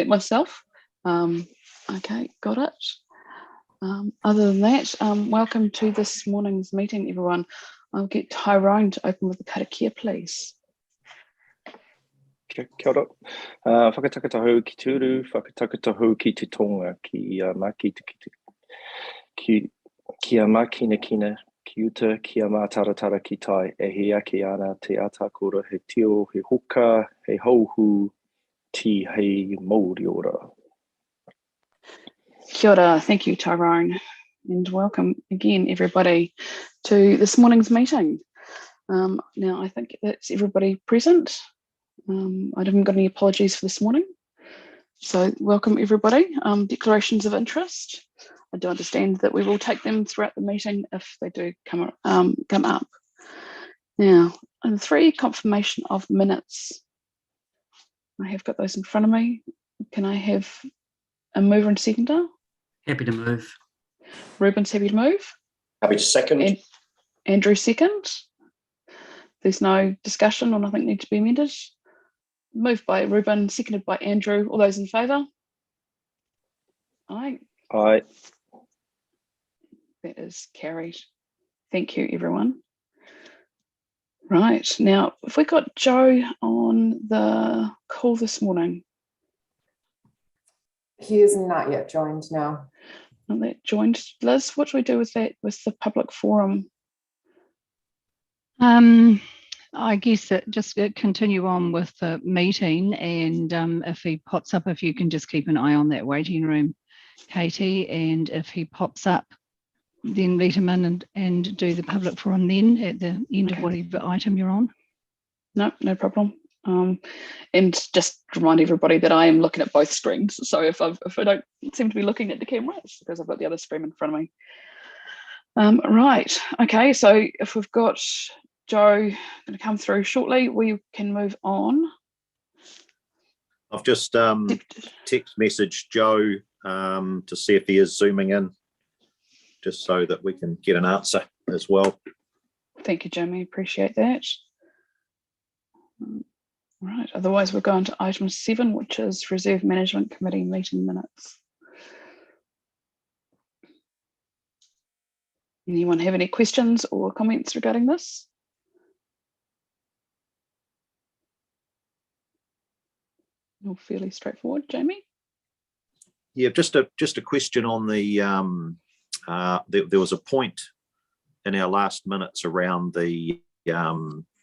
myself. Okay, got it. Other than that, welcome to this morning's meeting, everyone. I'll get Tyrone to open with the karakia, please. Kia ora. Whakatakatahu ki turu, whakatakatahu ki te tonga, kia makina kina, ki uta, kia mātaratara ki tai, e he ake ana te atakora, he tio, he hoka, he hauhu, ti hei Māori ora. Kia ora, thank you, Tyrone, and welcome again, everybody, to this morning's meeting. Now, I think that's everybody present. I haven't got any apologies for this morning. So welcome, everybody. Declarations of interest. I do understand that we will take them throughout the meeting if they do come up. Now, and 3, confirmation of minutes. I have got those in front of me. Can I have a mover and seconder? Happy to move. Ruben's happy to move. Happy to second. And Andrew second. There's no discussion or nothing need to be amended. Moved by Ruben, seconded by Andrew. All those in favour? Aye. Aye. That is carried. Thank you, everyone. Right, now, if we got Joe on the call this morning. He is not yet joined now. Not that joined. Liz, what do we do with that, with the public forum? I guess that just continue on with the meeting, and if he pops up, if you can just keep an eye on that waiting room, Katie, and if he pops up, then let him in and do the public forum then at the end of whatever item you're on. No problem. And just remind everybody that I am looking at both screens. So if I don't seem to be looking at the camera, it's because I've got the other screen in front of me. Right. Okay. So if we've got Joe going to come through shortly, we can move on. I've just text messaged Joe to see if he is zooming in, just so that we can get an answer as well. Thank you, Jamie. Appreciate that. Right. Otherwise, we're going to item 7, which is Reserve Management Committee meeting minutes. Anyone have any questions or comments regarding this? All fairly straightforward, Jamie. Yeah, just a question on the there was a point in our last minutes around the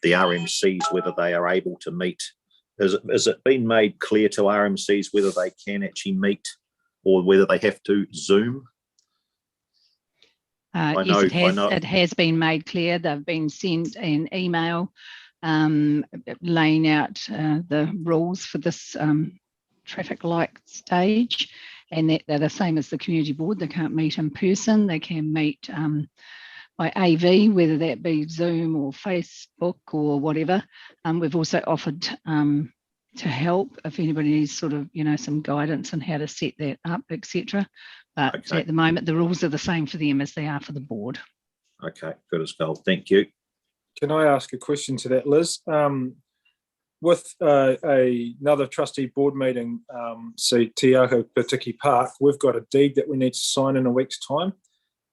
RMCs, whether they are able to meet. Has it been made clear to RMCs whether they can actually meet or whether they have to Zoom? Yes, it has been made clear. They've been sent an email laying out the rules for this traffic light stage, and that they're the same as the community board. They can't meet in person. They can meet by AV, whether that be Zoom or Facebook or whatever. We've also offered to help if anybody needs sort of, some guidance on how to set that up, etc. But okay. At the moment, the rules are the same for them as they are for the board. Okay, good as gold. Thank you. Can I ask a question to that, Liz? With another trustee board meeting, say Te Aho Patiki Park, we've got a deed that we need to sign in a week's time.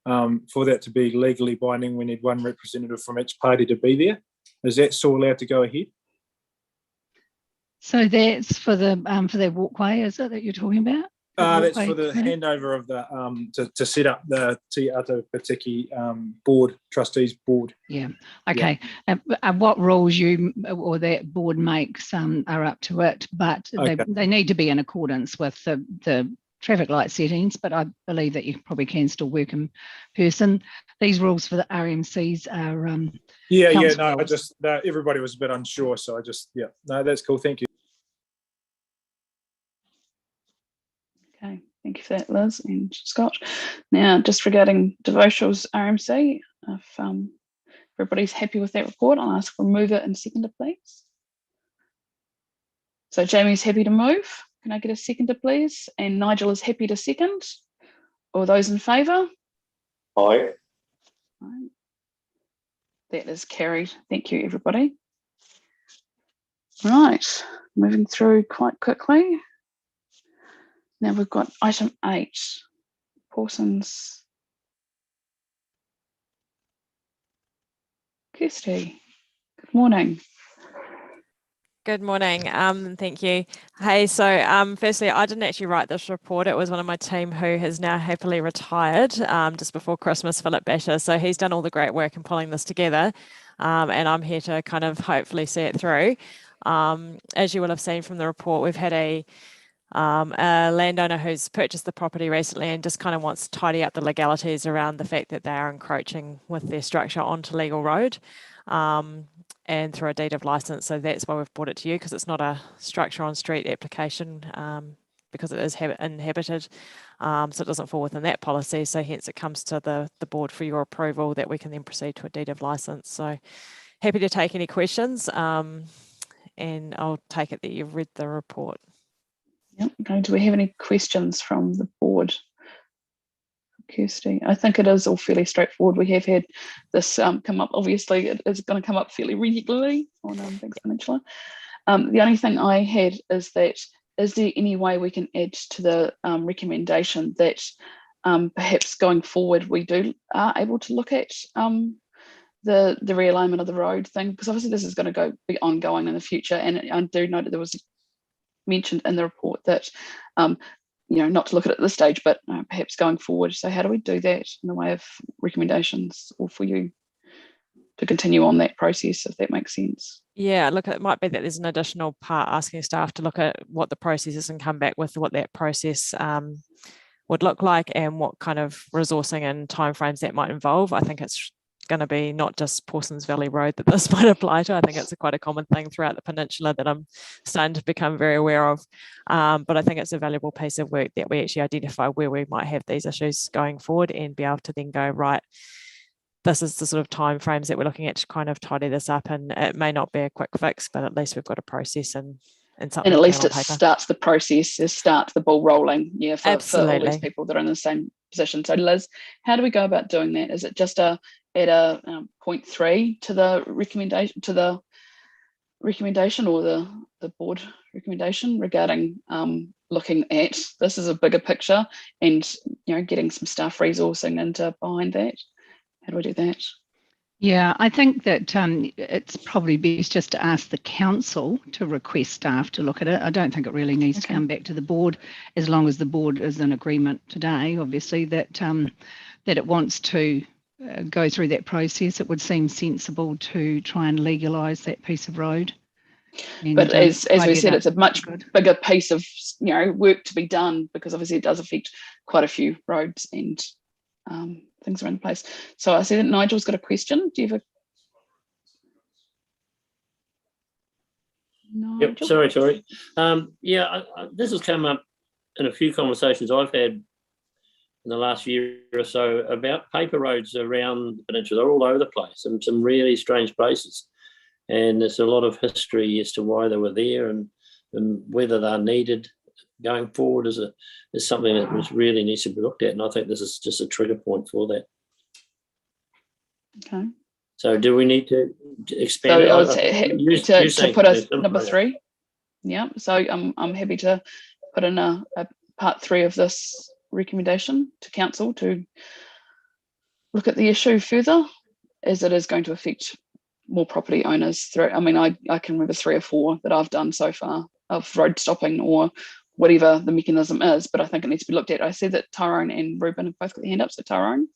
For that to be legally binding, we need one representative from each party to be there. Is that still allowed to go ahead? So that's for their walkway, is it, that you're talking about? That's for the handover of the to set up the Te Aho Patiki board, trustees board. Yeah. Okay. Yeah. What rules you or that board makes are up to it, but they need to be in accordance with the traffic light settings, but I believe that you probably can still work in person. These rules for the RMCs are I just everybody was a bit unsure, so that's cool. Thank you. Okay, thank you for that, Liz and Scott. Now, just regarding devotionals RMC, if everybody's happy with that report, I'll ask for mover and seconder, please. So Jamie's happy to move. Can I get a seconder, please? And Nigel is happy to second. All those in favour? Aye. Aye. That is carried. Thank you, everybody. Right, moving through quite quickly. Now we've got item 8, Pawson's. Kirsty, good morning. Good morning. Thank you. Hey, so firstly, I didn't actually write this report. It was one of my team who has now happily retired just before Christmas, Philip Basher. So he's done all the great work in pulling this together, and I'm here to kind of hopefully see it through. As you will have seen from the report, we've had a landowner who's purchased the property recently and just kind of wants to tidy up the legalities around the fact that they are encroaching with their structure onto legal road. And through a deed of license. So that's why we've brought it to you, because it's not a structure on street application, because it is inhabited. So it doesn't fall within that policy. So hence it comes to the board for your approval that we can then proceed to a deed of license. So happy to take any questions, and I'll take it that you've read the report. Yep. Okay. Do we have any questions from the board? Kirsty, I think it is all fairly straightforward. We have had this come up. Obviously, it is going to come up fairly regularly on Thanks Peninsula. The only thing I had is that, is there any way we can add to the recommendation that perhaps going forward we are able to look at the realignment of the road thing, because obviously this is going to be ongoing in the future, and I do know that there was mentioned in the report that not to look at it at this stage, but perhaps going forward. So how do we do that in the way of recommendations, or for you to continue on that process, if that makes sense? Yeah, look, it might be that there's an additional part asking staff to look at what the process is and come back with what that process would look like and what kind of resourcing and timeframes that might involve. I think it's going to be not just Pawson's Valley Road that this might apply to. I think it's quite a common thing throughout the peninsula that I'm starting to become very aware of. But I think it's a valuable piece of work that we actually identify where we might have these issues going forward and be able to then go, right, this is the sort of timeframes that we're looking at to kind of tidy this up. And it may not be a quick fix, but at least we've got a process and something. And at least it paper. starts the process, it starts the ball rolling, for all these Absolutely. people that are in the same position. So Liz, how do we go about doing that? Is it just at a 0.3 to the recommendation, or the board recommendation regarding looking at this as a bigger picture and getting some staff resourcing into behind that? How do we do that? Yeah, I think that it's probably best just to ask the council to request staff to look at it. I don't think it really needs to come back to the board, as long as the board is in agreement today, obviously, that that it wants to go through that process. It would seem sensible to try and legalise that piece of road. And, but as we said, it's a much bigger piece of work to be done, because obviously it does affect quite a few roads and things around the place. So I see that Nigel's got a question. Do you have a... Nigel? Yep, sorry, Tori. This has come up in a few conversations I've had in the last year or so about paper roads around the peninsula. They're all over the place, and some really strange places. And there's a lot of history as to why they were there and whether they're needed going forward is something that really needs to be looked at. And I think this is just a trigger point for that. Okay. So do we need to expand to put a number 3? Yeah. So I'm happy to put in a part 3 of this recommendation to council to look at the issue further, as it is going to affect more property owners through. I mean, I can remember 3 or 4 that I've done so far of road stopping or whatever the mechanism is, but I think it needs to be looked at. I see that Tyrone and Ruben have both got their hand up. So Tyrone.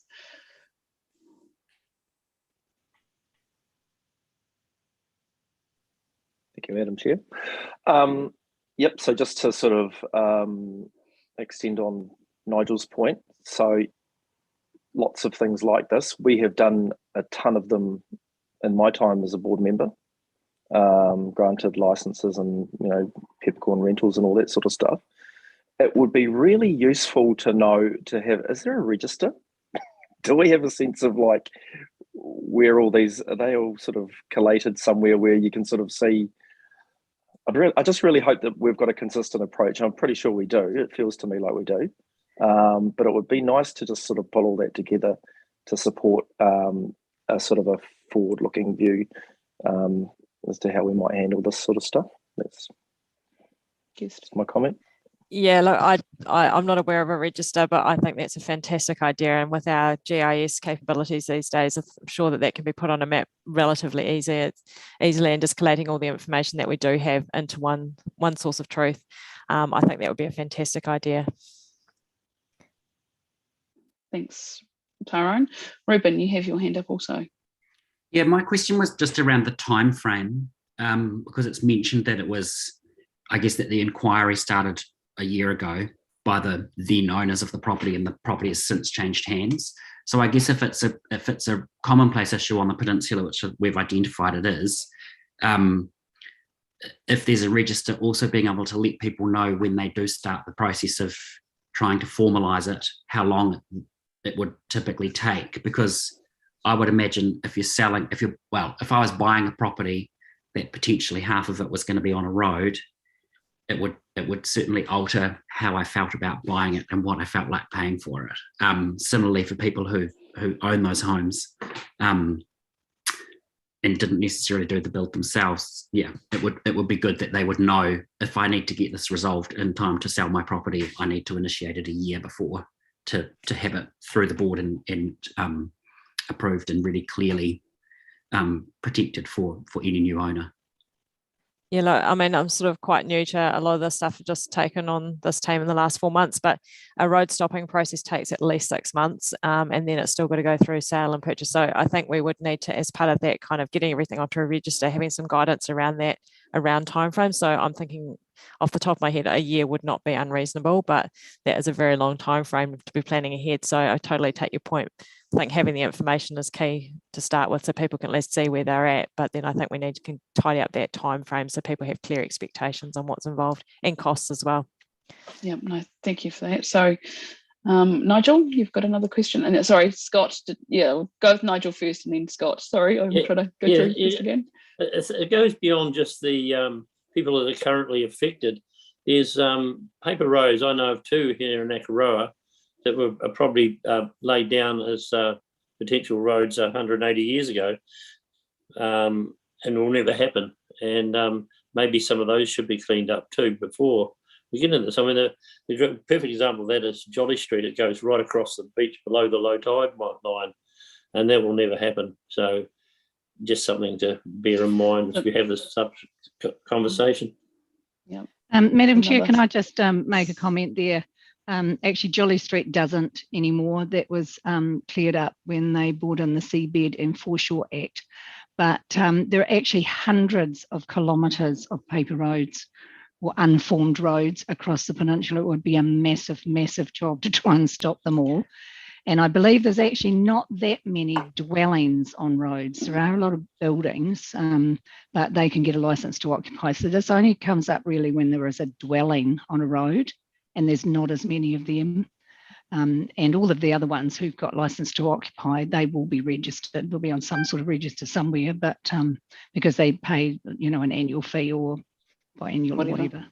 Thank you, Madam Chair. Yep, so just to sort of extend on Nigel's point, so lots of things like this. We have done a ton of them in my time as a board member, granted licenses and, peppercorn rentals and all that sort of stuff. It would be really useful to know, is there a register? Do we have a sense of like where all these, are they all sort of collated somewhere where you can sort of see? I just really hope that we've got a consistent approach. I'm pretty sure we do. It feels to me like we do. But it would be nice to just sort of pull all that together to support a sort of a forward-looking view as to how we might handle this sort of stuff. That's just my comment. Yeah, look, I'm not aware of a register, but I think that's a fantastic idea. And with our GIS capabilities these days, I'm sure that can be put on a map relatively easily, and just collating all the information that we do have into one source of truth. I think that would be a fantastic idea. Thanks, Tyrone. Ruben, you have your hand up also. Yeah, my question was just around the time frame, because it's mentioned that it was, I guess, that the inquiry started a year ago by the then owners of the property, and the property has since changed hands. So I guess if it's a commonplace issue on the peninsula, which we've identified it is, if there's a register, also being able to let people know when they do start the process of trying to formalise it, how long it would typically take. Because I would imagine if I was buying a property that potentially half of it was going to be on a road, it would certainly alter how I felt about buying it and what I felt like paying for it. Similarly, for people who own those homes and didn't necessarily do the build themselves, yeah, it would be good that they would know, if I need to get this resolved in time to sell my property, I need to initiate it a year before to have it through the board and approved and really clearly protected for any new owner. Yeah, look, I mean, I'm sort of quite new to a lot of this stuff. I've just taken on this team in the last 4 months, but a road stopping process takes at least 6 months, and then it's still got to go through sale and purchase. So I think we would need to, as part of that, kind of getting everything onto a register, having some guidance around that, around timeframes. So I'm thinking off the top of my head, a year would not be unreasonable, but that is a very long time frame to be planning ahead. So I totally take your point. I think having the information is key to start with, so people can at least see where they're at. But then I think we need to tidy up that time frame so people have clear expectations on what's involved and costs as well. Yeah, no, thank you for that. So, Nigel, you've got another question. And sorry, Scott. We'll go with Nigel first, and then Scott. Sorry, I'm trying to go through this again. It goes beyond just the people that are currently affected. There's paper roads. I know of 2 here in Akaroa that were probably laid down as potential roads 180 years ago, and will never happen. And maybe some of those should be cleaned up too before we get into this. I mean, the perfect example of that is Jolly Street. It goes right across the beach below the low tide line, and that will never happen. So just something to bear in mind as we have this conversation. Yeah. Madam Chair, can I just make a comment there? Actually, Jolly Street doesn't anymore. That was cleared up when they brought in the Seabed and Foreshore Act. But there are actually hundreds of kilometres of paper roads or unformed roads across the peninsula. It would be a massive, massive job to try and stop them all. And I believe there's actually not that many dwellings on roads. There are a lot of buildings, but they can get a licence to occupy. So this only comes up really when there is a dwelling on a road, and there's not as many of them. And all of the other ones who've got licence to occupy, they will be registered. They'll be on some sort of register somewhere, but because they pay, an annual fee or biannual or whatever.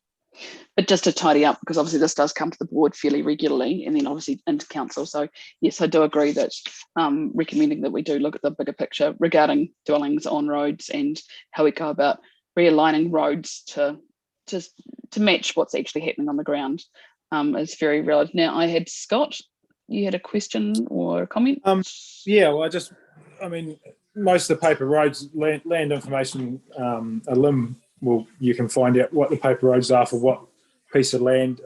But just to tidy up, because obviously this does come to the board fairly regularly, and then obviously into council. So yes, I do agree that recommending that we do look at the bigger picture regarding dwellings on roads and how we go about realigning roads to match what's actually happening on the ground is very relevant. Now, I had Scott. You had a question or a comment? Yeah, well, most of the paper roads, land information, a limb. Well, you can find out what the paper roads are for what piece of land.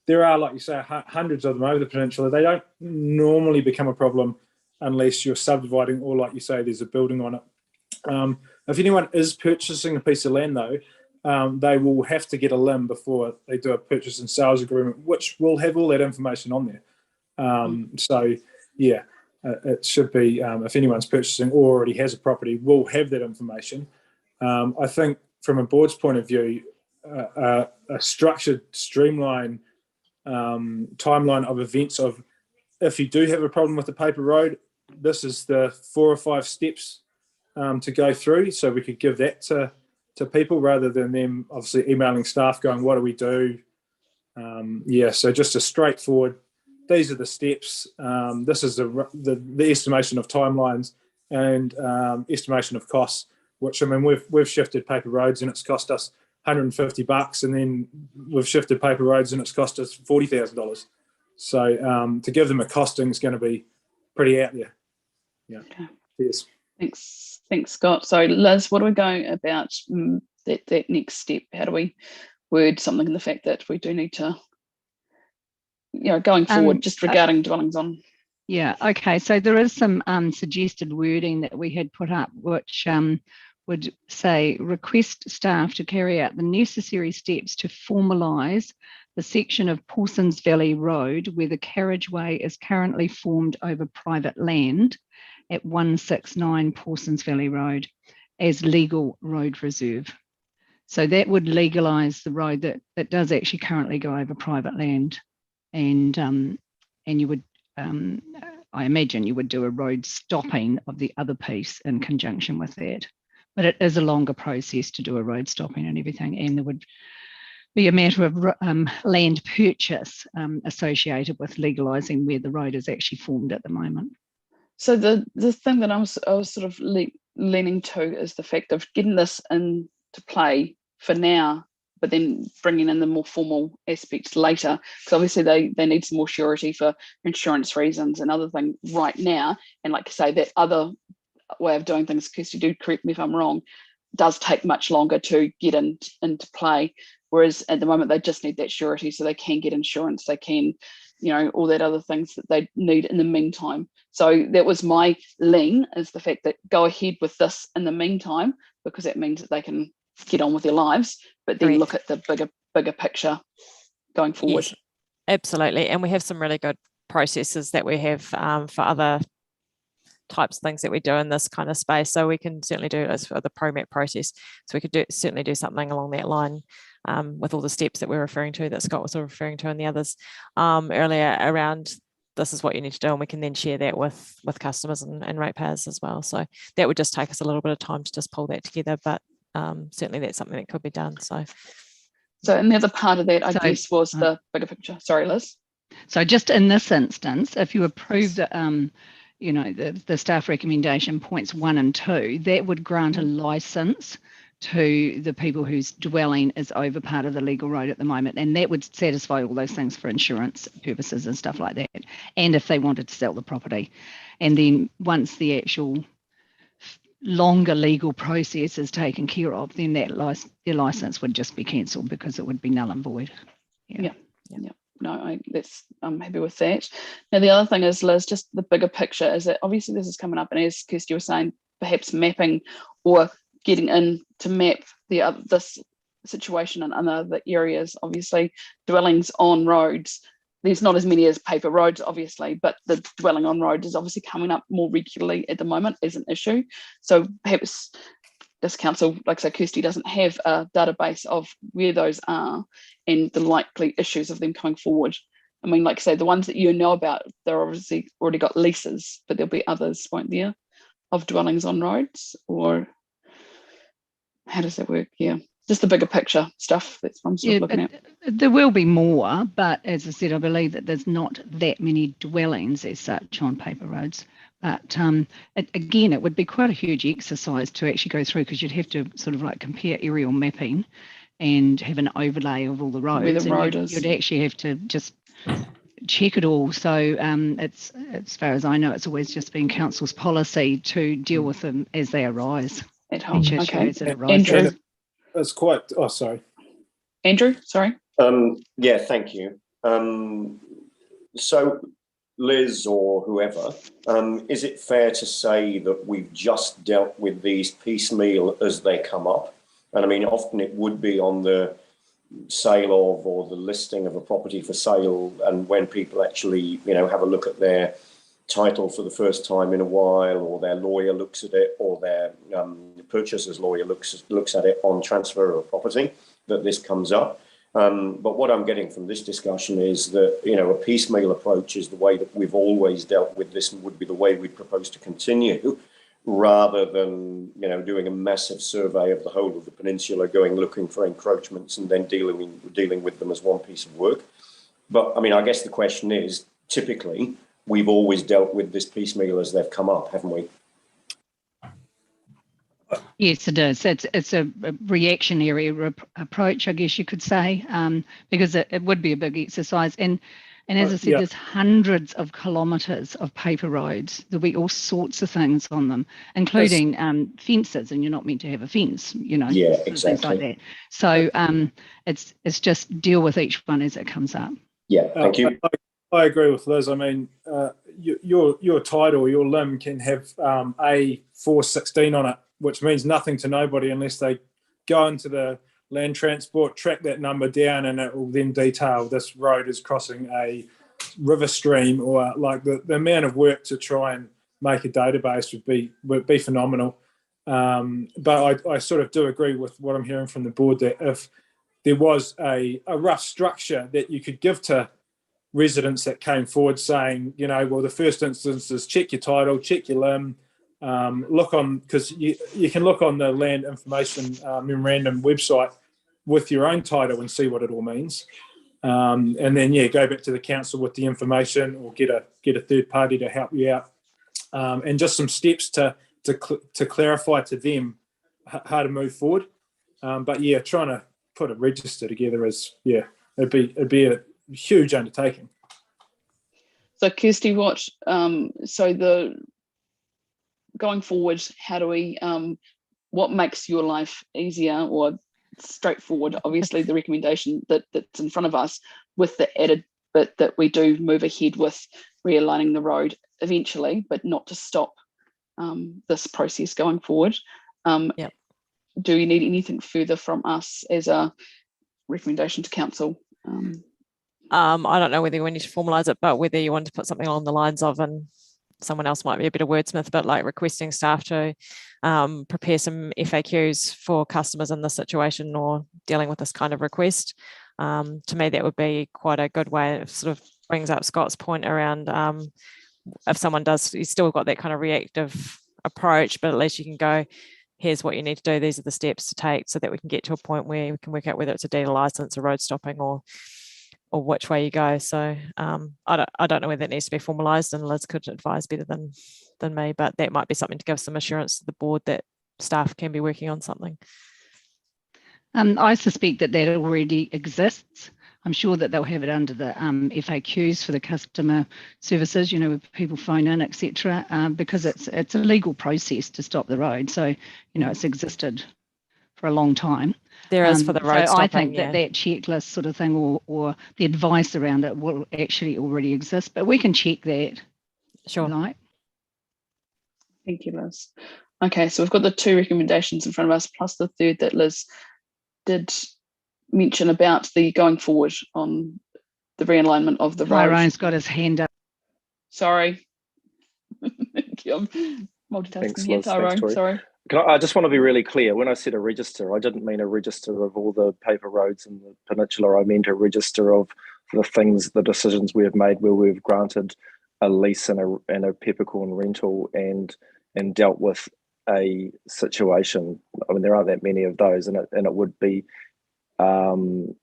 There are, like you say, hundreds of them over the peninsula. They don't normally become a problem unless you're subdividing or, like you say, there's a building on it. If anyone is purchasing a piece of land, though, they will have to get a limb before they do a purchase and sales agreement, which will have all that information on there. So, yeah, it should be, if anyone's purchasing or already has a property, will have that information. I think from a board's point of view, a structured, streamlined timeline of events of if you do have a problem with the paper road, this is the 4 or 5 steps to go through. So we could give that to people rather than them obviously emailing staff going, what do we do? So just a straightforward, these are the steps. This is the estimation of timelines and estimation of costs, which, we've shifted paper roads and it's cost us $150, and then we've shifted paper roads and it's cost us $40,000. So to give them a costing is going to be pretty out there. Yeah. Okay. Yes. Thanks, Scott. So Liz, what are we going about that next step? How do we word something in the fact that we do need to, going forward, just regarding dwellings on? Yeah, okay. So there is some suggested wording that we had put up, which would say, request staff to carry out the necessary steps to formalise the section of Paulsons Valley Road where the carriageway is currently formed over private land at 169 Paulsons Valley Road as legal road reserve. So that would legalise the road that does actually currently go over private land, and you would, I imagine, you would do a road stopping of the other piece in conjunction with that. But it is a longer process to do a road stopping and everything, and there would be a matter of land purchase associated with legalising where the road is actually formed at the moment. So the thing that I was sort of leaning to is the fact of getting this into play for now, but then bringing in the more formal aspects later, because obviously they need some more surety for insurance reasons and other things right now. And like I say, that other way of doing things, Kirsty, do correct me if I'm wrong, does take much longer to get into play. Whereas at the moment they just need that surety so they can get insurance, they can, all that other things that they need in the meantime. So that was my lean, is the fact that go ahead with this in the meantime, because that means that they can get on with their lives, but then look at the bigger picture going forward. Yes, absolutely. And we have some really good processes that we have for other types of things that we do in this kind of space. So we can certainly do as for the ProMap process. So we could certainly do something along that line with all the steps that we're referring to, that Scott was referring to, and the others earlier around this is what you need to do, and we can then share that with customers and ratepayers as well. So that would just take us a little bit of time to just pull that together, but certainly that's something that could be done. So and the other part of that, I guess, was the bigger picture. Sorry, Liz. So just in this instance, if you approve the the staff recommendation points 1 and 2, that would grant a license to the people whose dwelling is over part of the legal road at the moment, and that would satisfy all those things for insurance purposes and stuff like that, and if they wanted to sell the property. And then once the actual longer legal process is taken care of, then their license would just be cancelled because it would be null and void. Yeah. No, I'm happy with that. Now the other thing is, Liz, just the bigger picture is that obviously this is coming up, and as Kirsty was saying, perhaps mapping or getting in to map this situation in other areas. Obviously, dwellings on roads, there's not as many as paper roads, obviously, but the dwelling on road is obviously coming up more regularly at the moment as an issue. So perhaps this council, like I say, Kirsty doesn't have a database of where those are and the likely issues of them coming forward. I mean, like I say, the ones that you know about, they're obviously already got leases, but there'll be others, won't there, of dwellings on roads? Or how does that work? Yeah, just the bigger picture stuff that's what I'm sort of looking at. There will be more, but as I said, I believe that there's not that many dwellings as such on paper roads. But again, it would be quite a huge exercise to actually go through, because you'd have to sort of like compare aerial mapping and have an overlay of all the roads. Where the road is. You'd actually have to just check it all. So it's, as far as I know, it's always just been council's policy to deal with them as they arise. At home. Okay. As it arises. Andrew. It's quite. Oh, sorry. Andrew, sorry. Yeah, thank you. So, Liz or whoever, is it fair to say that we've just dealt with these piecemeal as they come up? And I mean, often it would be on the sale of or the listing of a property for sale, and when people actually, have a look at their title for the first time in a while, or their lawyer looks at it, or their purchaser's lawyer looks at it on transfer of property, that this comes up. But what I'm getting from this discussion is that, a piecemeal approach is the way that we've always dealt with this, and would be the way we propose to continue, rather than, doing a massive survey of the whole of the peninsula, looking for encroachments and then dealing with them as one piece of work. But I mean, I guess the question is, typically, we've always dealt with this piecemeal as they've come up, haven't we? Yes, it is. It's a reactionary approach, I guess you could say, because it would be a big exercise. And as I said, Yeah. there's hundreds of kilometres of paper roads. There'll be all sorts of things on them, including fences, and you're not meant to have a fence, you know, Yeah, sort of things like exactly. that. So it's just deal with each one as it comes up. Yeah, thank you. I agree with Liz. I mean, your title, your limb can have A416 on it, which means nothing to nobody unless they go into the land transport, track that number down, and it will then detail this road is crossing a river stream, or like the amount of work to try and make a database would be phenomenal. But I sort of do agree with what I'm hearing from the board, that if there was a rough structure that you could give to residents that came forward saying, you know, well, the first instance is check your title, check your limb, look on, because you can look on the land information memorandum website with your own title and see what it all means. And then, go back to the council with the information, or get a third party to help you out. And just some steps to clarify to them how to move forward. But trying to put a register together it'd be a huge undertaking. So Kirsty, going forward, how do we, what makes your life easier or straightforward? Obviously the recommendation that's in front of us, with the added bit that we do move ahead with realigning the road eventually, but not to stop this process going forward. Yep. Do you need anything further from us as a recommendation to council? I don't know whether we need to formalise it, but whether you want to put something along the lines of, and someone else might be a better wordsmith, but like requesting staff to prepare some FAQs for customers in this situation or dealing with this kind of request. To me, that would be quite a good way. It sort of brings up Scott's point around if someone does, you still got that kind of reactive approach, but at least you can go, here's what you need to do, these are the steps to take, so that we can get to a point where we can work out whether it's a dealer license, or road stopping, or which way you go. So I don't know whether it needs to be formalised, and Liz could advise better than me, but that might be something to give some assurance to the board that staff can be working on something. I suspect that already exists. I'm sure that they'll have it under the FAQs for the customer services, you know, when people phone in, etc. Because it's a legal process to stop the road. So, you know, it's existed for a long time. There is for the road so stopping. I think that checklist sort of thing, or the advice around it, will actually already exist. But we can check that. Sure. Like. Thank you, Liz. Okay, so we've got the two recommendations in front of us, plus the third that Liz did mention about the going forward on the realignment of the road. Tyrone's got his hand up. Sorry. I'm multitasking. Thanks, here, Liz. Tyrone. Thanks, Tori. Sorry. I just want to be really clear. When I said a register, I didn't mean a register of all the paper roads in the peninsula. I meant a register of the decisions we have made where we've granted a lease and a peppercorn rental and dealt with a situation. I mean, there aren't that many of those, and it would be it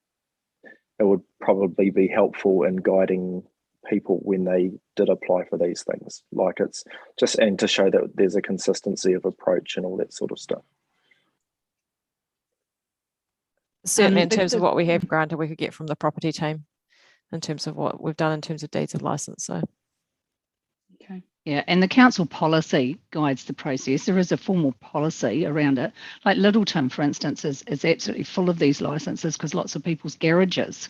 would probably be helpful in guiding people when they did apply for these things. Like, it's just, and to show that there's a consistency of approach and all that sort of stuff. Certainly in terms of what we have granted, we could get from the property team in terms of what we've done in terms of deeds of license. So okay. Yeah, and the council policy guides the process. There is a formal policy around it. Like Littleton, for instance, is absolutely full of these licenses, because lots of people's garages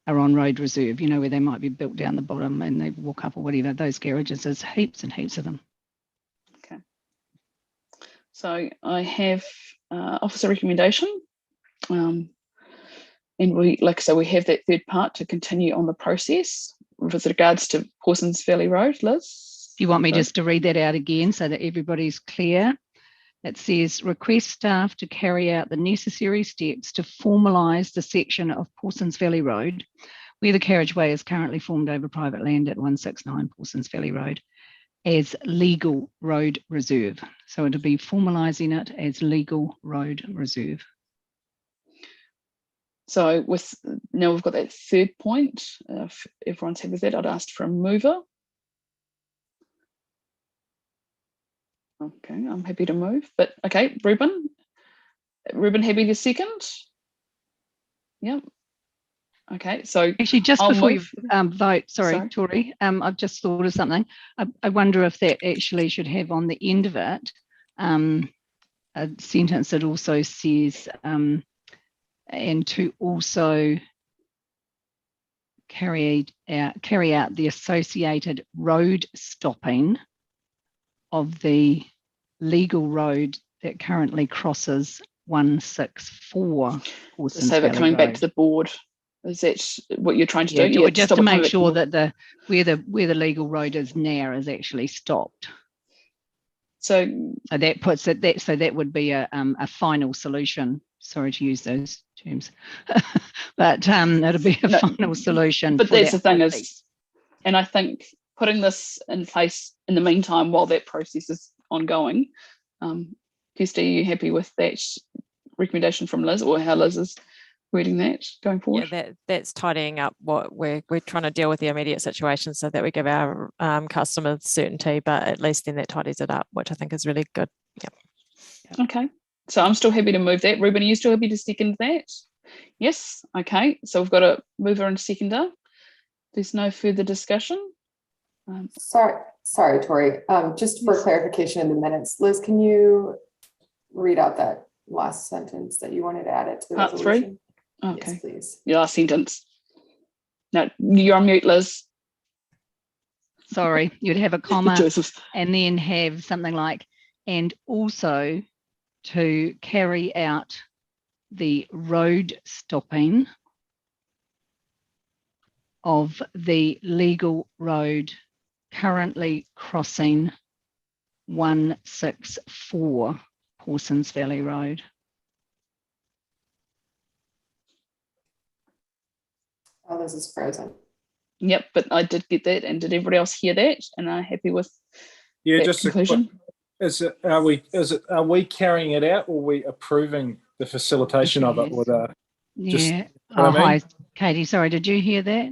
are on road reserve, you know, where they might be built down the bottom and they walk up or whatever. Those garages, there's heaps and heaps of them. Okay. So I have officer recommendation. And we have that third part to continue on the process with regards to Parsons Valley Road. Liz? Do you want me just to read that out again so that everybody's clear? It says, request staff to carry out the necessary steps to formalise the section of Parsons Valley Road where the carriageway is currently formed over private land at 169 Parsons Valley Road as legal road reserve. So it'll be formalising it as legal road reserve. So now we've got that third point. If everyone's happy with that, I'd ask for a mover. Okay, I'm happy to move, but okay, Ruben happy to second? Yep. Okay, so Actually, just I'll before move. you vote, sorry, Sorry. Tori, I've just thought of something. I wonder if that actually should have on the end of it a sentence that also says, and to also carry out the associated road stopping of the legal road that currently crosses 164 Horsens So that Valley coming Road. back to the board, is that what you're trying to do? Yeah, just stop to it coming make back sure the that where the legal road is now is actually stopped. So that puts it so that would be a final solution. Sorry to use those terms, but that'll be a final solution. But that's the thing piece. is, and I think putting this in place in the meantime while that process is ongoing. Kirsty, are you happy with that recommendation from Liz, or how Liz is wording that going forward? Yeah, that's tidying up what we're trying to deal with the immediate situation so that we give our customers certainty, but at least then that tidies it up, which I think is really good. Yep. Okay, so I'm still happy to move that. Ruben, are you still happy to second that? Yes. Okay, so we've got a mover and seconder. There's no further discussion. Sorry, Tori. Just for clarification in the minutes, Liz, can you read out that last sentence that you wanted to add it to the Part resolution? 3? Okay. Yes, please. Your last sentence. No, you're on mute, Liz. Sorry, you'd have a comma Joseph. and then have something like, and also to carry out the road stopping of the legal road currently crossing 164 Horsens Valley Road. Oh, this is frozen. Yep, but I did get that, and did everybody else hear that? And are happy with Yeah, that just conclusion? are we carrying it out, or are we approving the facilitation of it with a? Yeah. I mean? Hi, Katie. Sorry, did you hear that?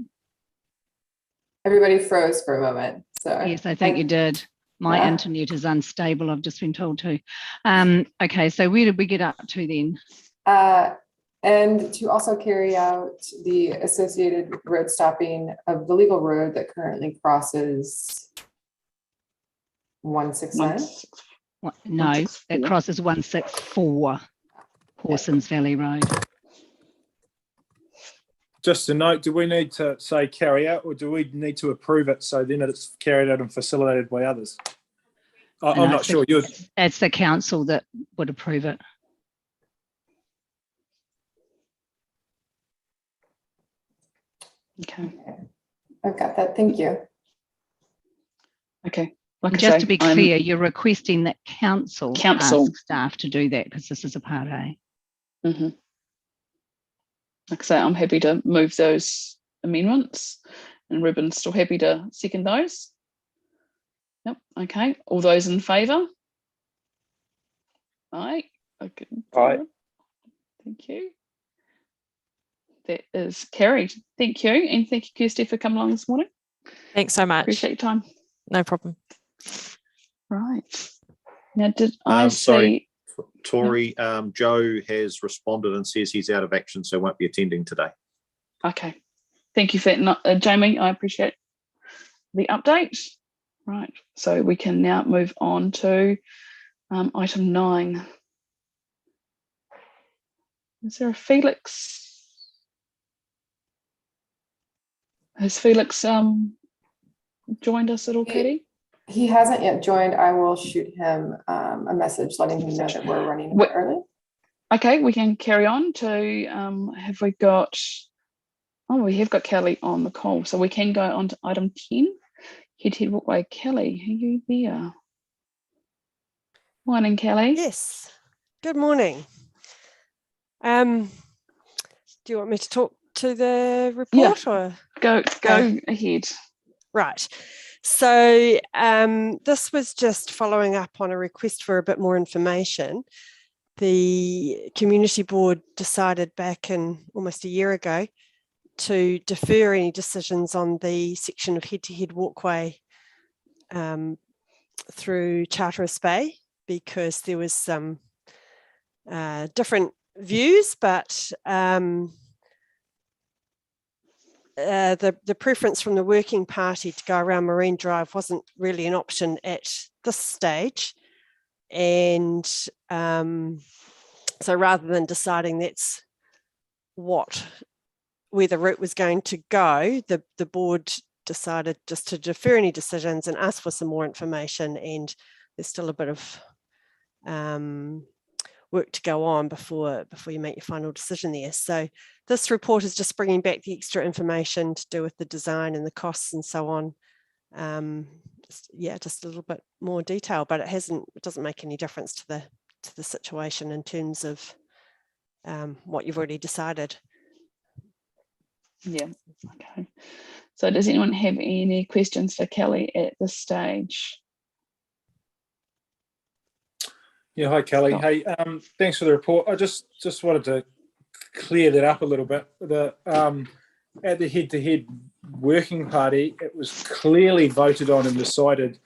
Everybody froze for a moment. So Yes, I think you did. My internet is unstable, I've just been told to. Okay, so where did we get up to then? And to also carry out the associated road stopping of the legal road that currently crosses 169? No, it crosses 164 Horsens Valley Road. Just a note, do we need to say carry out, or do we need to approve it so then it's carried out and facilitated by others? I'm not sure. It's the council that would approve it. Okay. I've got that. Thank you. Okay. Like just to be clear, you're requesting that council ask staff to do that because this is a Part A. Mm-hmm. Like I say, I'm happy to move those amendments, and Ruben's still happy to second those. Yep. Okay. All those in favour? Aye. Okay. Aye. Thank you. That is carried. Thank you, and thank you, Kirsty, for coming along this morning. Thanks so much. Appreciate your time. No problem. Right. Now, did I see? Sorry, Tori, Joe has responded and says he's out of action, so won't be attending today. Okay. Thank you for that, Jamie. I appreciate the update. Right. So we can now move on to item 9. Is there a Felix? Has Felix joined us at all, Katie? He hasn't yet joined. I will shoot him a message letting him know that we're running a bit early. Okay, we can carry on to, have we got, we have got Kelly on the call. So we can go on to item 10, head walkway. Kelly, are you there? Morning, Kelly. Yes, good morning. Do you want me to talk to the report? Yeah. Or go ahead. Right. So this was just following up on a request for a bit more information. The community board decided back in almost a year ago to defer any decisions on the section of head-to-head walkway through Charteris Bay because there was some different views, but the preference from the working party to go around Marine Drive wasn't really an option at this stage. And so rather than deciding that's where the route was going to go, the board decided just to defer any decisions and ask for some more information, and there's still a bit of work to go on before you make your final decision there. So this report is just bringing back the extra information to do with the design and the costs and so on. Just a little bit more detail, but it doesn't make any difference to the situation in terms of what you've already decided. Yeah, okay. So does anyone have any questions for Kelly at this stage? Yeah, hi Kelly. Scott. Hey, thanks for the report. I just wanted to clear that up a little bit. At the head-to-head working party, it was clearly voted on and decided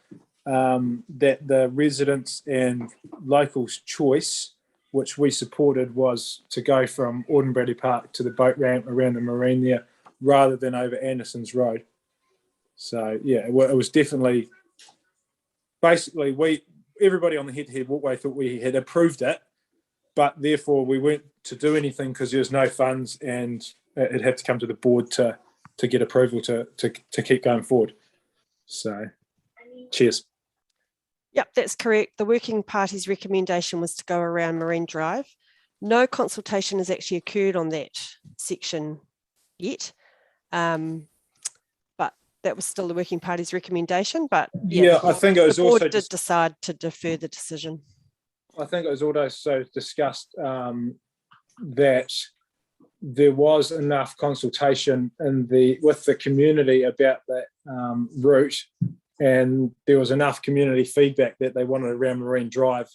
that the residents and locals' choice, which we supported, was to go from Auden Bradley Park to the boat ramp around the marine there, rather than over Anderson's Road. So yeah, it was definitely, basically everybody on the head-to-head walkway thought we had approved it, but therefore we weren't to do anything because there was no funds and it had to come to the board to get approval to keep going forward. So, cheers. Yep, that's correct. The working party's recommendation was to go around Marine Drive. No consultation has actually occurred on that section yet, but that was still the working party's recommendation. But yeah, I think it was the board also did decide to defer the decision. I think it was also discussed that there was enough consultation with the community about that route, and there was enough community feedback that they wanted around Marine Drive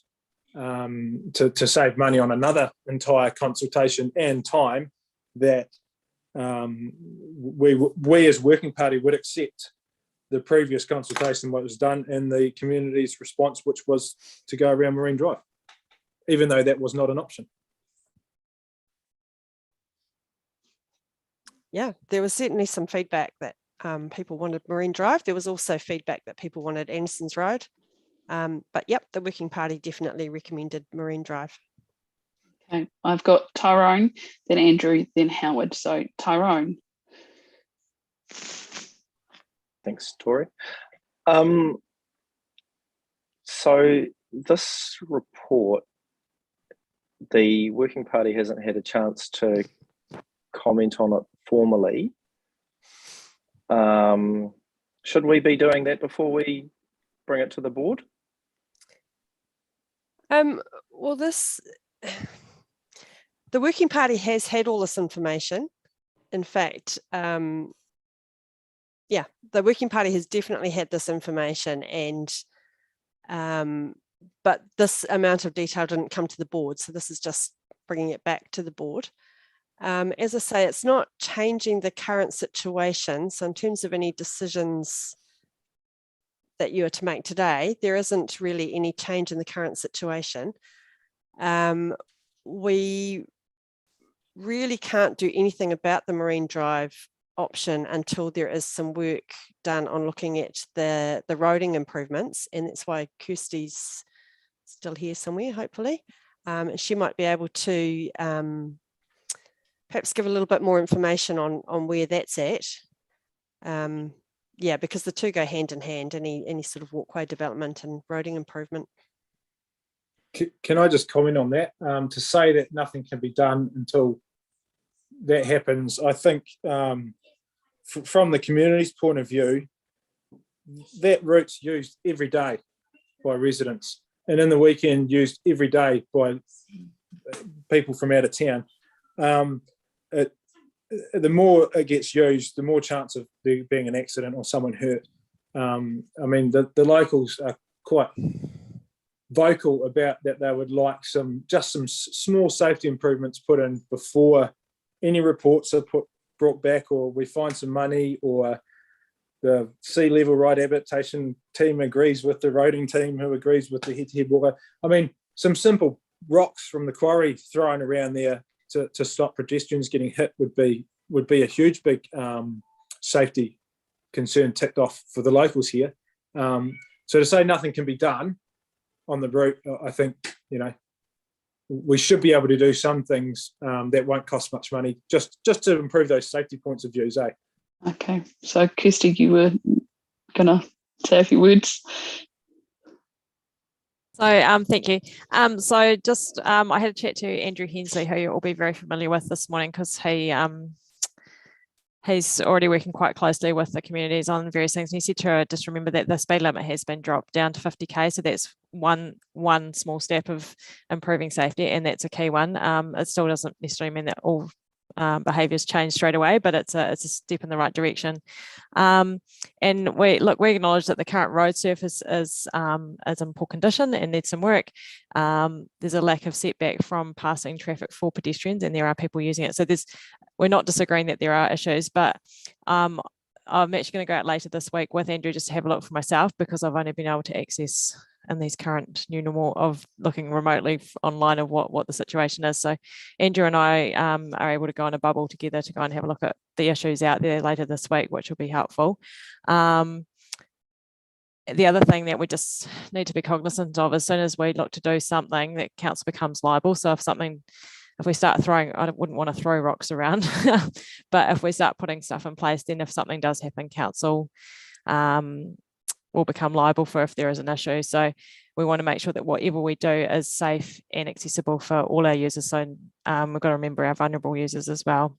to save money on another entire consultation and time, that we as working party would accept the previous consultation, what was done, and the community's response, which was to go around Marine Drive, even though that was not an option. Yeah, there was certainly some feedback that people wanted Marine Drive. There was also feedback that people wanted Anderson's Road. But yep, the working party definitely recommended Marine Drive. Okay, I've got Tyrone, then Andrew, then Howard. So Tyrone. Thanks, Tori. So this report, the working party hasn't had a chance to comment on it formally. Should we be doing that before we bring it to the board? Well, the working party has had all this information. In fact, yeah, the working party has definitely had this information, and but this amount of detail didn't come to the board, so this is just bringing it back to the board. As I say, it's not changing the current situation. So in terms of any decisions that you are to make today, there isn't really any change in the current situation. We really can't do anything about the Marine Drive option until there is some work done on looking at the roading improvements, and that's why Kirsty's still here somewhere, hopefully. And she might be able to perhaps give a little bit more information on where that's at. Yeah, because the two go hand in hand, any sort of walkway development and roading improvement. Can I just comment on that? To say that nothing can be done until that happens, I think from the community's point of view, that route's used every day by residents, and in the weekend used every day by people from out of town. The more it gets used, the more chance of there being an accident or someone hurt. I mean, the locals are quite vocal about that. They would like some small safety improvements put in before any reports are brought back, or we find some money, or the sea level right adaptation team agrees with the roading team, who agrees with the head-to-head walkway. I mean, some simple rocks from the quarry thrown around there to stop pedestrians getting hit would be a huge big safety concern ticked off for the locals here. So to say nothing can be done on the route, I think, you know, we should be able to do some things that won't cost much money just to improve those safety points of views, eh? Okay, so Kirsty, you were gonna say a few words. So thank you. So just I had a chat to Andrew Hensley, who you'll all be very familiar with this morning, because he's already working quite closely with the communities on various things. And he said to her, just remember that the speed limit has been dropped down to 50k. So that's one small step of improving safety, and that's a key one. It still doesn't necessarily mean that all behaviours change straight away, but it's a step in the right direction. And we acknowledge that the current road surface is in poor condition and needs some work. There's a lack of setback from passing traffic for pedestrians, and there are people using it. So we're not disagreeing that there are issues, but I'm actually going to go out later this week with Andrew just to have a look for myself, because I've only been able to access in these current new normal of looking remotely online of what the situation is. So Andrew and I are able to go on a bubble together to go and have a look at the issues out there later this week, which will be helpful. The other thing that we just need to be cognizant of, as soon as we look to do something, that council becomes liable. So if we start throwing, I wouldn't want to throw rocks around, but if we start putting stuff in place, then if something does happen, council will become liable for if there is an issue. So we want to make sure that whatever we do is safe and accessible for all our users. So we've got to remember our vulnerable users as well.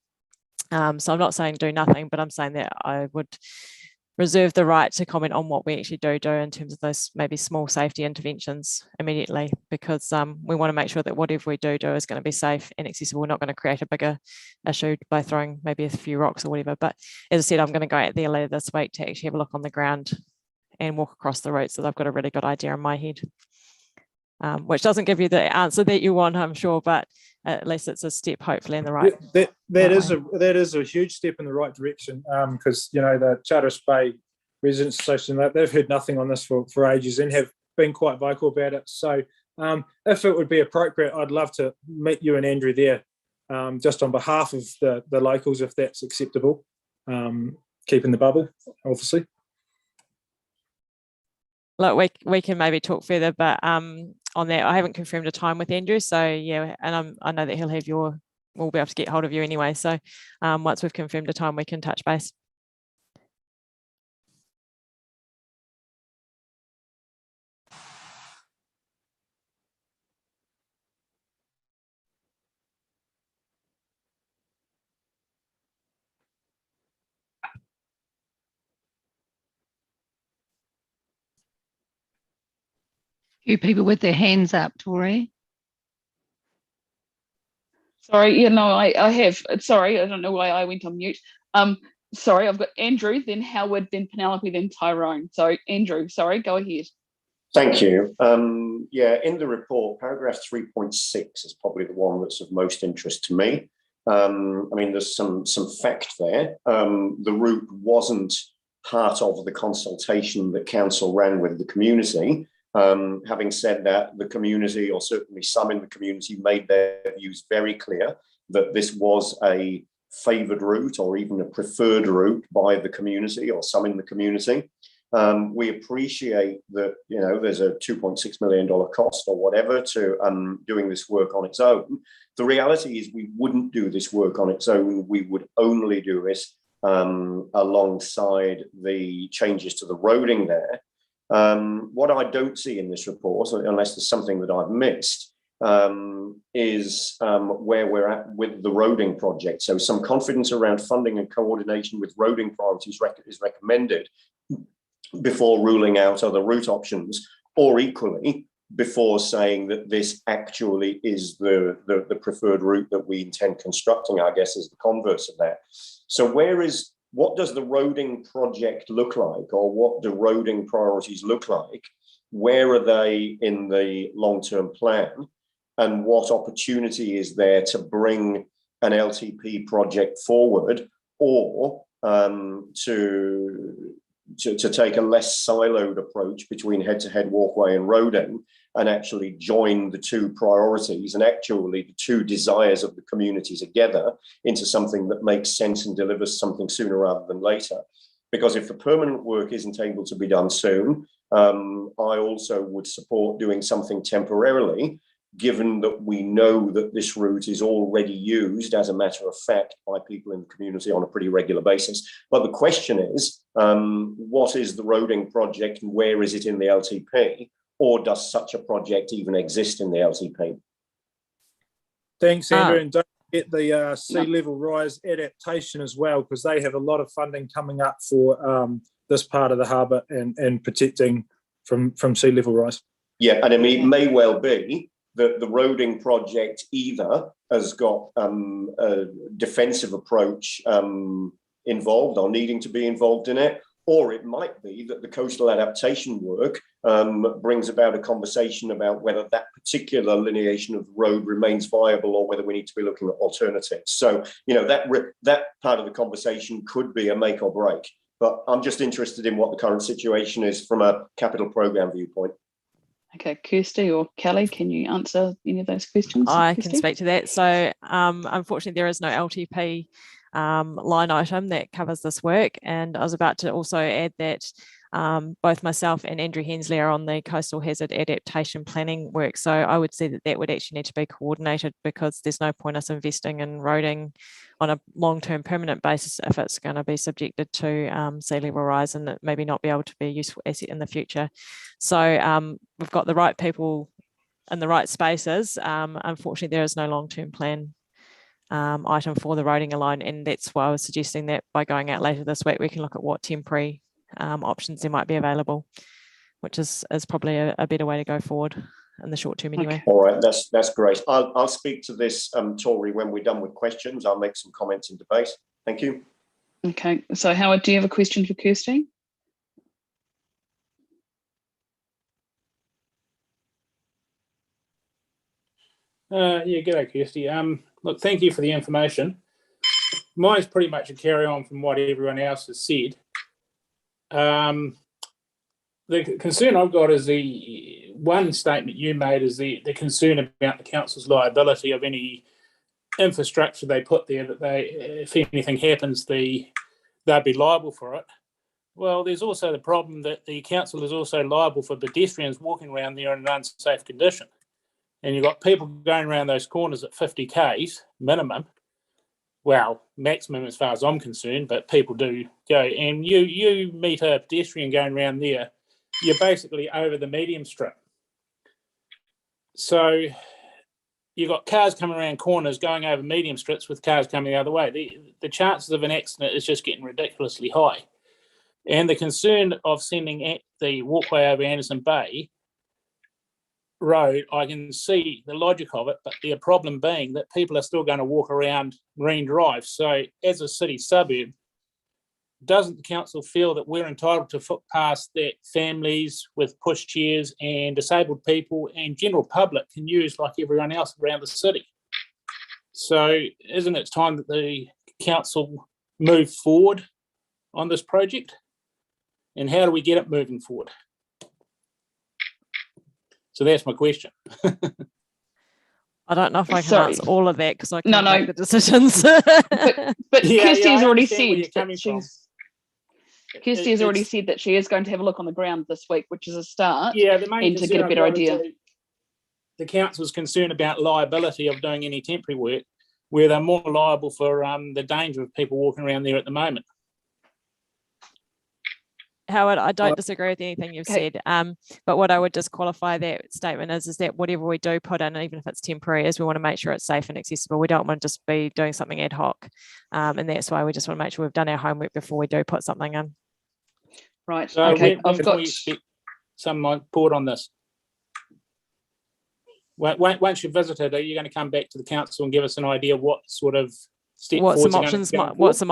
So I'm not saying do nothing, but I'm saying that I would reserve the right to comment on what we actually do in terms of those maybe small safety interventions immediately, because we want to make sure that whatever we do is going to be safe and accessible. We're not going to create a bigger issue by throwing maybe a few rocks or whatever. But as I said, I'm going to go out there later this week to actually have a look on the ground and walk across the route, so that I've got a really good idea in my head, which doesn't give you the answer that you want, I'm sure, but at least it's a step hopefully in the right. That is a huge step in the right direction, because you know the Charters Bay Residents Association, they've heard nothing on this for ages and have been quite vocal about it. So if it would be appropriate, I'd love to meet you and Andrew there, just on behalf of the locals, if that's acceptable. Keeping the bubble, obviously. Look, we can maybe talk further, but on that, I haven't confirmed a time with Andrew. So yeah, and I know that we'll be able to get hold of you anyway. So once we've confirmed a time, we can touch base. Few people with their hands up, Tori. Sorry, yeah, no, I have. Sorry, I don't know why I went on mute. Sorry, I've got Andrew, then Howard, then Penelope, then Tyrone. So Andrew, sorry, go ahead. Thank you. Yeah, in the report, paragraph 3.6 is probably the one that's of most interest to me. I mean, there's some fact there. The route wasn't part of the consultation that council ran with the community. Having said that, the community, or certainly some in the community, made their views very clear that this was a favoured route or even a preferred route by the community or some in the community. We appreciate that, you know, there's a $2.6 million cost or whatever to doing this work on its own. The reality is we wouldn't do this work on its own. We would only do it alongside the changes to the roading there. What I don't see in this report, unless there's something that I've missed, is where we're at with the roading project. So some confidence around funding and coordination with roading priorities is recommended before ruling out other route options, or equally before saying that this actually is the preferred route that we intend constructing, I guess, is the converse of that. So what does the roading project look like, or what do roading priorities look like? Where are they in the long-term plan? And what opportunity is there to bring an LTP project forward, or to to take a less siloed approach between head-to-head walkway and roading, and actually join the two priorities and actually the two desires of the community together into something that makes sense and delivers something sooner rather than later. Because if the permanent work isn't able to be done soon, I also would support doing something temporarily, given that we know that this route is already used as a matter of fact by people in the community on a pretty regular basis. But the question is, what is the roading project and where is it in the LTP? Or does such a project even exist in the LTP? Thanks, Andrew. And don't forget the sea level rise adaptation as well, because they have a lot of funding coming up for this part of the harbour and protecting from sea level rise. Yeah, and I mean, it may well be that the roading project either has got a defensive approach involved or needing to be involved in it, or it might be that the coastal adaptation work brings about a conversation about whether that particular lineation of the road remains viable or whether we need to be looking at alternatives. So, you know, that part of the conversation could be a make or break. But I'm just interested in what the current situation is from a capital programme viewpoint. Okay, Kirsty or Kelly, can you answer any of those questions? I Kirsty? can speak to that. So unfortunately, there is no LTP line item that covers this work. And I was about to also add that both myself and Andrew Hensley are on the coastal hazard adaptation planning work. So I would say that would actually need to be coordinated, because there's no point us investing in roading on a long-term permanent basis if it's going to be subjected to sea level rise and maybe not be able to be a useful asset in the future. So we've got the right people in the right spaces. Unfortunately, there is no long-term plan item for the roading alone, and that's why I was suggesting that by going out later this week, we can look at what temporary options there might be available, which is probably a better way to go forward in the short term anyway. All right, that's great. I'll speak to this, Tori, when we're done with questions. I'll make some comments in debate. Thank you. Okay, so Howard, do you have a question for Kirsty? Yeah, g'day, Kirsty. Look, thank you for the information. Mine's pretty much a carry on from what everyone else has said. The concern I've got is the one statement you made is the concern about the council's liability of any infrastructure they put there, that if anything happens, they'll be liable for it. Well, there's also the problem that the council is also liable for pedestrians walking around there in an unsafe condition. And you've got people going around those corners at 50 Ks minimum. Well, maximum as far as I'm concerned, but people do go. And you meet a pedestrian going around there, you're basically over the medium strip. So you've got cars coming around corners going over medium strips with cars coming the other way. The chances of an accident is just getting ridiculously high. And the concern of sending the walkway over Anderson Bay Road, I can see the logic of it, but the problem being that people are still going to walk around Marine Drive. So as a city suburb, doesn't the council feel that we're entitled to footpaths that families with pushchairs and disabled people and general public can use like everyone else around the city? So isn't it time that the council move forward on this project? And how do we get it moving forward? So that's my question. I don't know if I can answer all of that because I can't make the decisions. but Yeah, Kirsty has I already understand said that Kirsty has already said that she is going to have a look on the ground this week, which is a start. Yeah, the main and to get a better idea. The council's concerned about liability of doing any temporary work, where they're more liable for the danger of people walking around there at the moment. Howard, I don't disagree with anything you've said, but what I would just qualify that statement is that whatever we do put in, even if it's temporary, is we want to make sure it's safe and accessible. We don't want to just be doing something ad hoc, and that's why we just want to make sure we've done our homework before we do put something in. Right. So okay. when can we expect some report on this? Once you've visited, are you going to come back to the council and give us an idea what sort of what some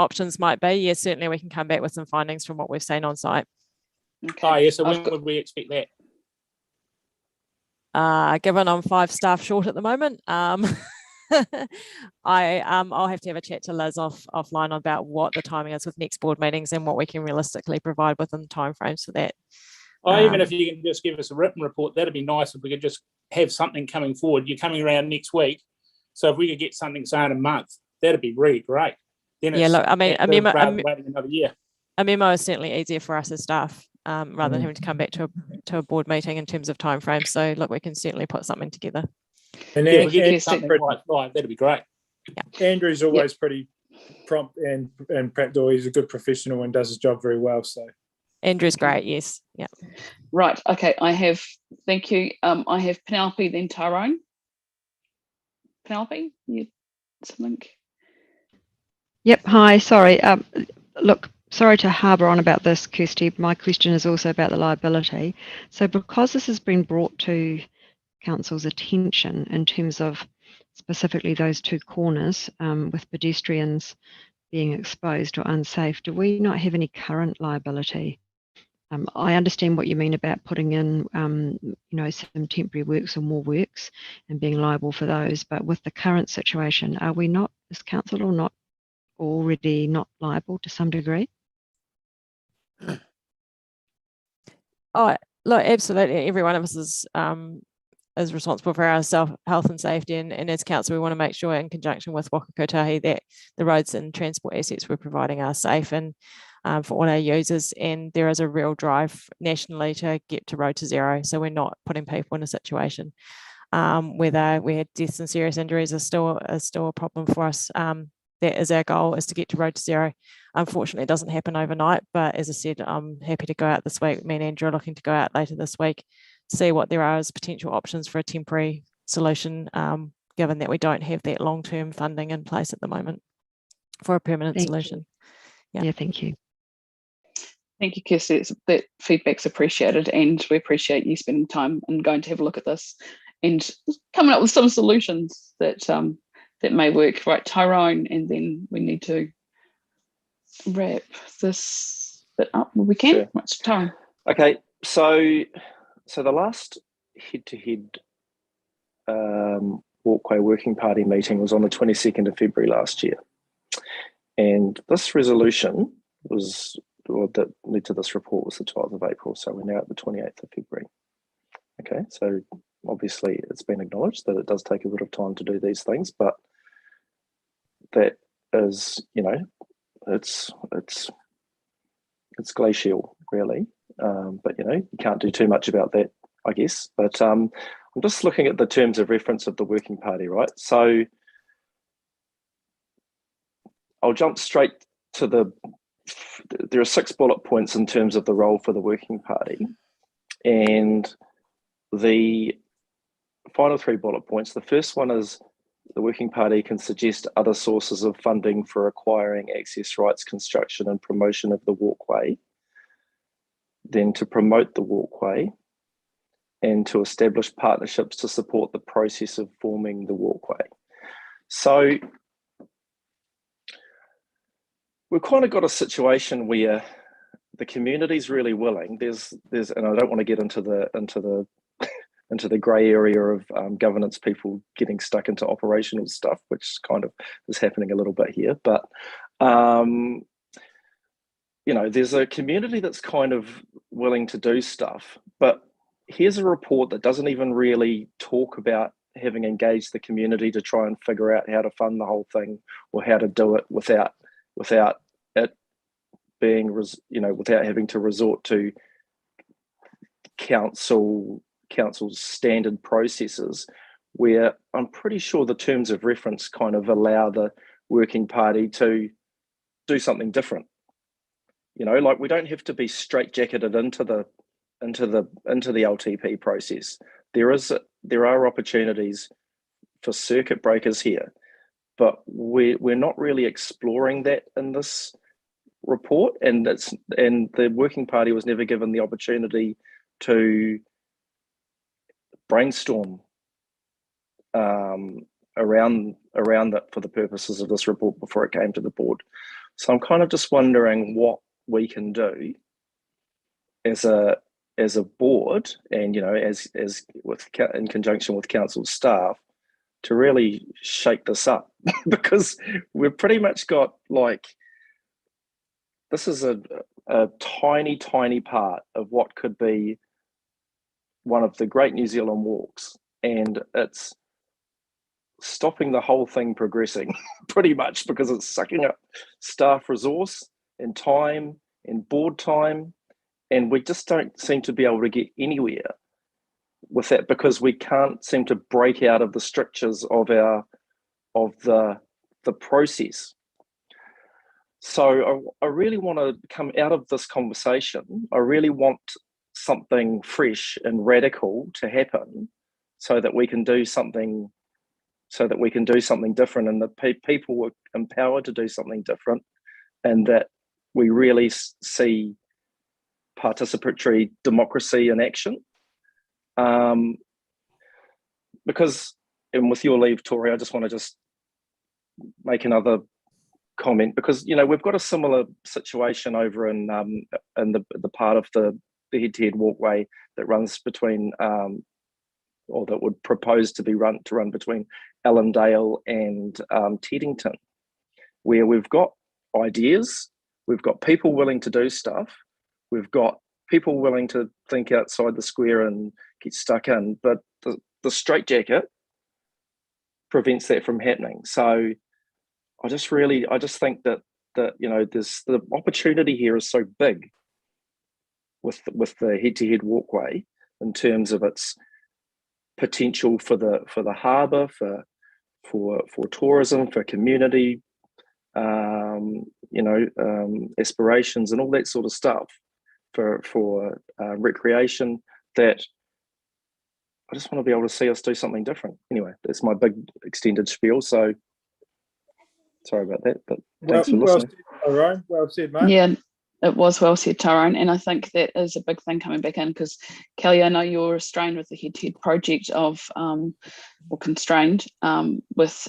options might be? Yes, certainly we can come back with some findings from what we've seen on site. Okay. Oh, yeah. So when would we expect that? Given I'm 5 staff short at the moment, I'll have to have a chat to Liz offline about what the timing is with next board meetings and what we can realistically provide within timeframes for that. Even if you can just give us a written report, that'd be nice if we could just have something coming forward. You're coming around next week, so if we could get something, say, in a month, that'd be really great. Then yeah, look, I mean, waiting another year. A memo is certainly easier for us as staff, rather than having to come back to a board meeting in terms of timeframes. So, look, we can certainly put something together. And if we could Andrew's get something live, that'd be great. Andrew's always pretty prompt and practical. He's a good professional and does his job very well. So Andrew's great. Yes. Yeah. Right. Okay. Thank you. I have Penelope, then Tyrone. Penelope, you something? Yep. Hi. Sorry. Look, sorry to harbour on about this, Kirsty. My question is also about the liability. So because this has been brought to Council's attention in terms of specifically those two corners with pedestrians being exposed or unsafe, do we not have any current liability? I understand what you mean about putting in, some temporary works or more works and being liable for those. But with the current situation, are we not, as council, or not already not liable to some degree? Oh, look, absolutely. Every one of us is responsible for our health and safety, and as council, we want to make sure, in conjunction with Waka Kotahi, that the roads and transport assets we're providing are safe and for all our users. And there is a real drive nationally to get to road to zero, so we're not putting people in a situation where deaths and serious injuries are still a problem for us. That is our goal, is to get to road to zero. Unfortunately, it doesn't happen overnight, but as I said, I'm happy to go out this week. Me and Andrew are looking to go out later this week, see what there are as potential options for a temporary solution, given that we don't have that long-term funding in place at the moment for a permanent solution. Yeah, thank you. Thank you, Kirsty. That feedback's appreciated, and we appreciate you spending time and going to have a look at this and coming up with some solutions that that may work. Right, Tyrone, and then we need to wrap this bit up when we can. Sure. Right, Tyrone. Okay, so the last head-to-head Walkway Working Party meeting was on the 22nd of February last year, and this resolution that led to this report was the 12th of April, so we're now at the 28th of February. Okay, so obviously it's been acknowledged that it does take a bit of time to do these things, but that is, it's glacial, really. But you can't do too much about that, I guess. But I'm just looking at the terms of reference of the working party, right? So I'll jump straight to there are 6 bullet points in terms of the role for the working party, and the final 3 bullet points. The first one is the working party can suggest other sources of funding for acquiring access rights, construction and promotion of the walkway, then to promote the walkway, and to establish partnerships to support the process of forming the walkway. So we've kind of got a situation where the community's really willing. There's, and I don't want to get into the grey area of governance people getting stuck into operational stuff, which kind of is happening a little bit here. But there's a community that's kind of willing to do stuff. But here's a report that doesn't even really talk about having engaged the community to try and figure out how to fund the whole thing, or how to do it without it being, without having to resort to council's standard processes, where I'm pretty sure the terms of reference kind of allow the working party to do something different. Like, we don't have to be straitjacketed into the LTP process. There are opportunities for circuit breakers here, but we're not really exploring that in this report, and the working party was never given the opportunity to brainstorm around that for the purposes of this report before it came to the board. So I'm kind of just wondering what we can do as a board, and in conjunction with council staff, to really shake this up because we've pretty much got like, this is a tiny, tiny part of what could be one of the great New Zealand walks, and it's stopping the whole thing progressing pretty much because it's sucking up staff resource and time and board time, and we just don't seem to be able to get anywhere with that because we can't seem to break out of the strictures of the process. So I really want to come out of this conversation. I really want something fresh and radical to happen so that we can do something different, and the people were empowered to do something different, and that we really see participatory democracy in action. Because, and with your leave, Tori, I just want to just make another comment, because we've got a similar situation over in the part of the head-to-head walkway that runs between or that would propose to run between Allendale and Teddington, where we've got ideas, we've got people willing to do stuff, we've got people willing to think outside the square and get stuck in, but the straitjacket prevents that from happening. So I just think that there's the opportunity here is so big with the head-to-head walkway in terms of its potential for the harbour, for tourism, for community, aspirations and all that sort of stuff, for recreation, that I just want to be able to see us do something different. Anyway, that's my big extended spiel. So sorry about that, but thanks for listening. Well said, mate. Yeah, it was well said, Tyrone, and I think that is a big thing coming back in, because Kelly, I know you're restrained with the head-to-head project or constrained with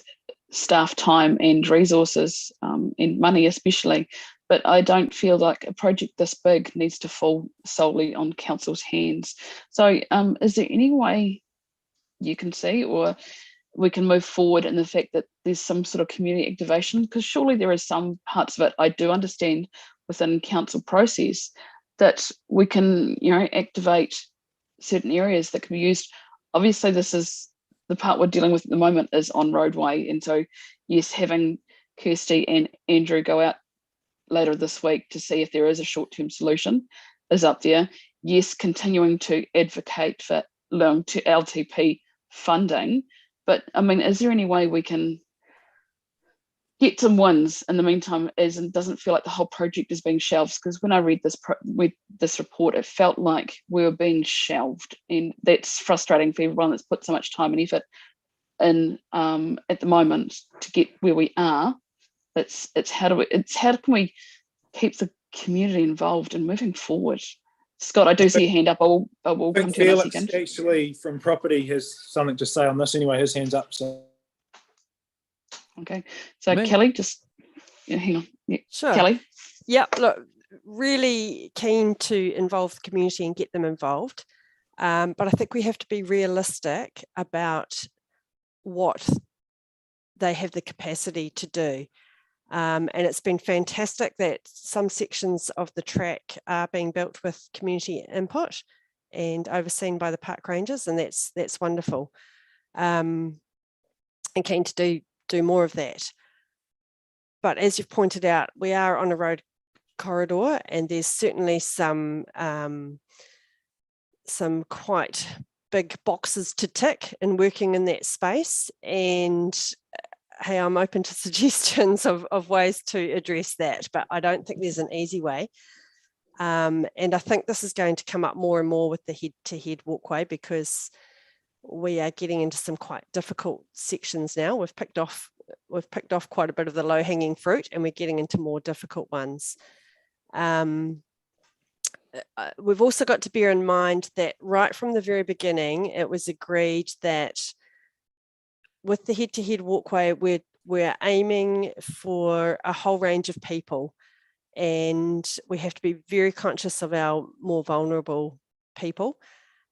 staff time and resources and money especially, but I don't feel like a project this big needs to fall solely on council's hands. So is there any way you can see, or we can move forward in the fact that there's some sort of community activation? Because surely there is some parts of it, I do understand, within council process that we can, activate certain areas that can be used. Obviously, this is the part we're dealing with at the moment is on roadway. And so, yes, having Kirsty and Andrew go out later this week to see if there is a short-term solution is up there. Yes, continuing to advocate for LTP funding. But I mean, is there any way we can get some wins in the meantime, and doesn't feel like the whole project is being shelved? Because when I read this report, it felt like we were being shelved, and that's frustrating for everyone that's put so much time and effort in at the moment to get where we are. It's how can we keep the community involved and moving forward? Scott, I do see your hand up. I will come to you in a second. Felix actually from property has something to say on this anyway. His hand's up. So okay, so Kelly, just hang on. Yeah. Sure. Kelly. Yep. Look, really keen to involve the community and get them involved, but I think we have to be realistic about what they have the capacity to do. And it's been fantastic that some sections of the track are being built with community input and overseen by the park rangers, and that's wonderful. And keen to do more of that. But as you've pointed out, we are on a road corridor, and there's certainly some quite big boxes to tick in working in that space. And hey, I'm open to suggestions of ways to address that, but I don't think there's an easy way. And I think this is going to come up more and more with the head-to-head walkway, because we are getting into some quite difficult sections now. We've picked off quite a bit of the low-hanging fruit, and we're getting into more difficult ones. We've also got to bear in mind that right from the very beginning, it was agreed that with the head-to-head walkway, we're aiming for a whole range of people, and we have to be very conscious of our more vulnerable people.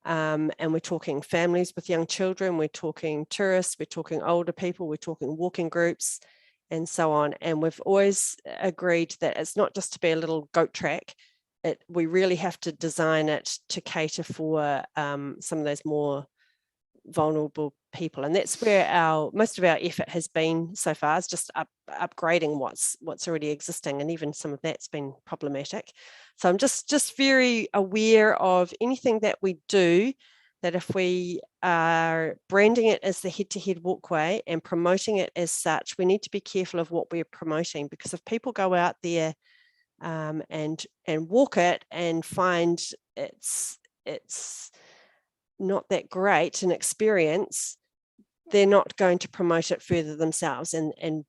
And we're talking families with young children, we're talking tourists, we're talking older people, we're talking walking groups, and so on. And we've always agreed that it's not just to be a little goat track. We really have to design it to cater for some of those more vulnerable people, and that's where most of our effort has been so far, is just upgrading what's already existing, and even some of that's been problematic. So I'm just very aware of anything that we do, that if we are branding it as the head-to-head walkway and promoting it as such, we need to be careful of what we're promoting, because if people go out there and walk it and find it's not that great an experience, they're not going to promote it further themselves, and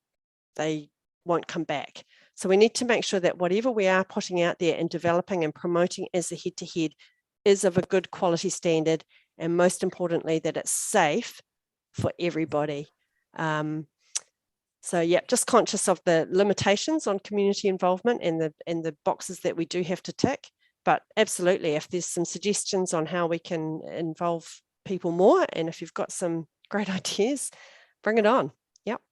they won't come back. So we need to make sure that whatever we are putting out there and developing and promoting as a head-to-head is of a good quality standard, and most importantly, that it's safe for everybody. So yeah, just conscious of the limitations on community involvement and the boxes that we do have to tick. But absolutely, if there's some suggestions on how we can involve people more, and if you've got some great ideas, bring it on. Yep.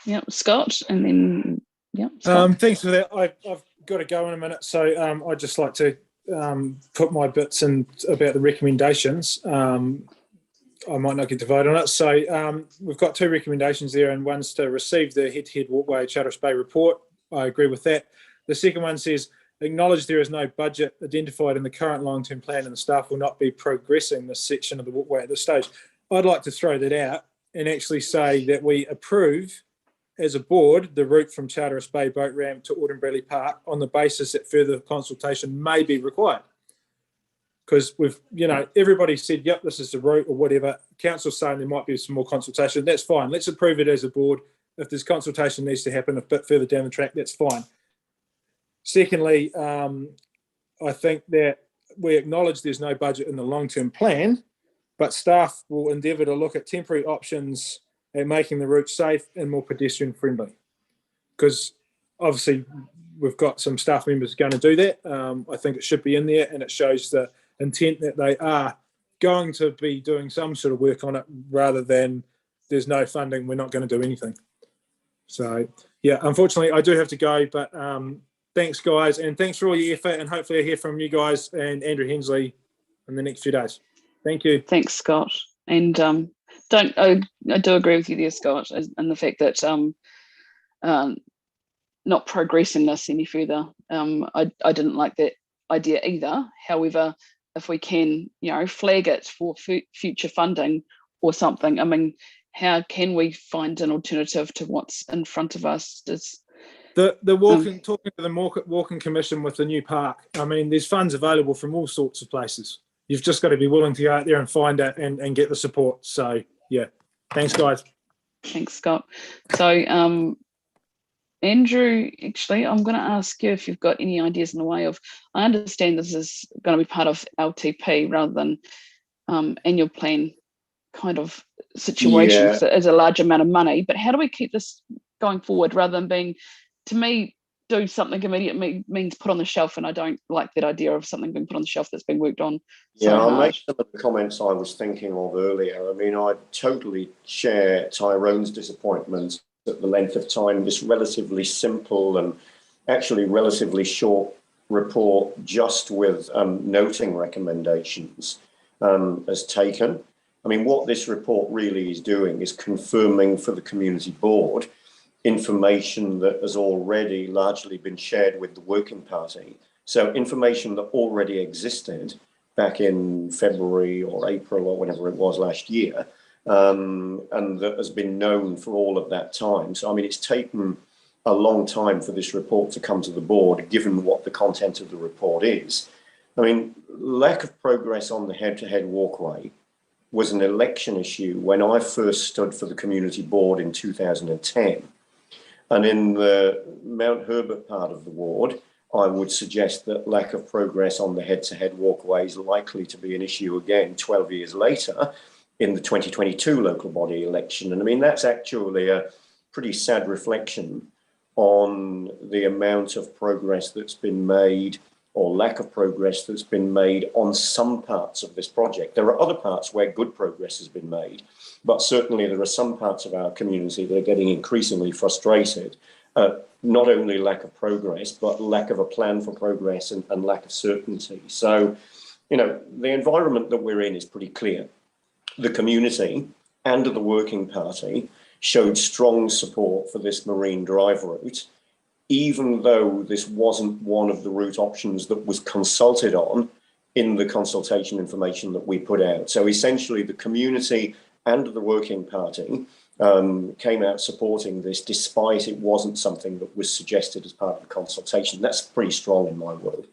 Yep, Scott, and then Scott. Thanks for that. I've got to go in a minute, so I'd just like to put my bits in about the recommendations. I might not get to vote on it. So we've got 2 recommendations there, and one's to receive the head-to-head walkway Chatteris Bay report. I agree with that. The second one says, acknowledge there is no budget identified in the current long-term plan and the staff will not be progressing this section of the walkway at this stage. I'd like to throw that out and actually say that we approve as a board the route from Chatteris Bay boat ramp to Autumn Bradley Park on the basis that further consultation may be required. Because we've, everybody said, yep, this is the route or whatever. Council's saying there might be some more consultation. That's fine. Let's approve it as a board. If there's consultation needs to happen a bit further down the track, that's fine. Secondly, I think that we acknowledge there's no budget in the long-term plan, but staff will endeavour to look at temporary options at making the route safe and more pedestrian friendly. Because obviously we've got some staff members going to do that. I think it should be in there, and it shows the intent that they are going to be doing some sort of work on it, rather than there's no funding, we're not going to do anything. So yeah, unfortunately I do have to go, but thanks guys, and thanks for all your effort, and hopefully I hear from you guys and Andrew Hensley in the next few days. Thank you. Thanks, Scott. And I do agree with you there, Scott, and the fact that not progressing this any further. I didn't like that idea either. However, if we can, flag it for future funding or something, I mean, how can we find an alternative to what's in front of us? Talking to the walking commission with the new park, I mean, there's funds available from all sorts of places. You've just got to be willing to go out there and find it and get the support. So yeah, thanks guys. Thanks, Scott. So Andrew, actually, I'm going to ask you if you've got any ideas in the way of, I understand this is going to be part of LTP rather than annual plan kind of situation, because it is a large amount of money, but how do we keep this going forward rather than being, to me, do something immediate means put on the shelf, and I don't like that idea of something being put on the shelf that's been worked on. I'll make some of the comments I was thinking of earlier. I mean, I totally share Tyrone's disappointment at the length of time this relatively simple and actually relatively short report, just with noting recommendations, has taken. I mean, what this report really is doing is confirming for the community board information that has already largely been shared with the working party. So information that already existed back in February or April or whenever it was last year, and that has been known for all of that time. So, I mean, it's taken a long time for this report to come to the board, given what the content of the report is. I mean, lack of progress on the head-to-head walkway was an election issue when I first stood for the community board in 2010. And in the Mount Herbert part of the ward, I would suggest that lack of progress on the head-to-head walkway is likely to be an issue again 12 years later in the 2022 local body election. And I mean, that's actually a pretty sad reflection on the amount of progress that's been made or lack of progress that's been made on some parts of this project. There are other parts where good progress has been made, but certainly there are some parts of our community that are getting increasingly frustrated at not only lack of progress, but lack of a plan for progress and lack of certainty. So, you know, the environment that we're in is pretty clear. The community and the Working Party showed strong support for this marine drive route, even though this wasn't one of the route options that was consulted on in the consultation information that we put out. So essentially the community and the Working Party came out supporting this, despite it wasn't something that was suggested as part of the consultation. That's pretty strong in my world.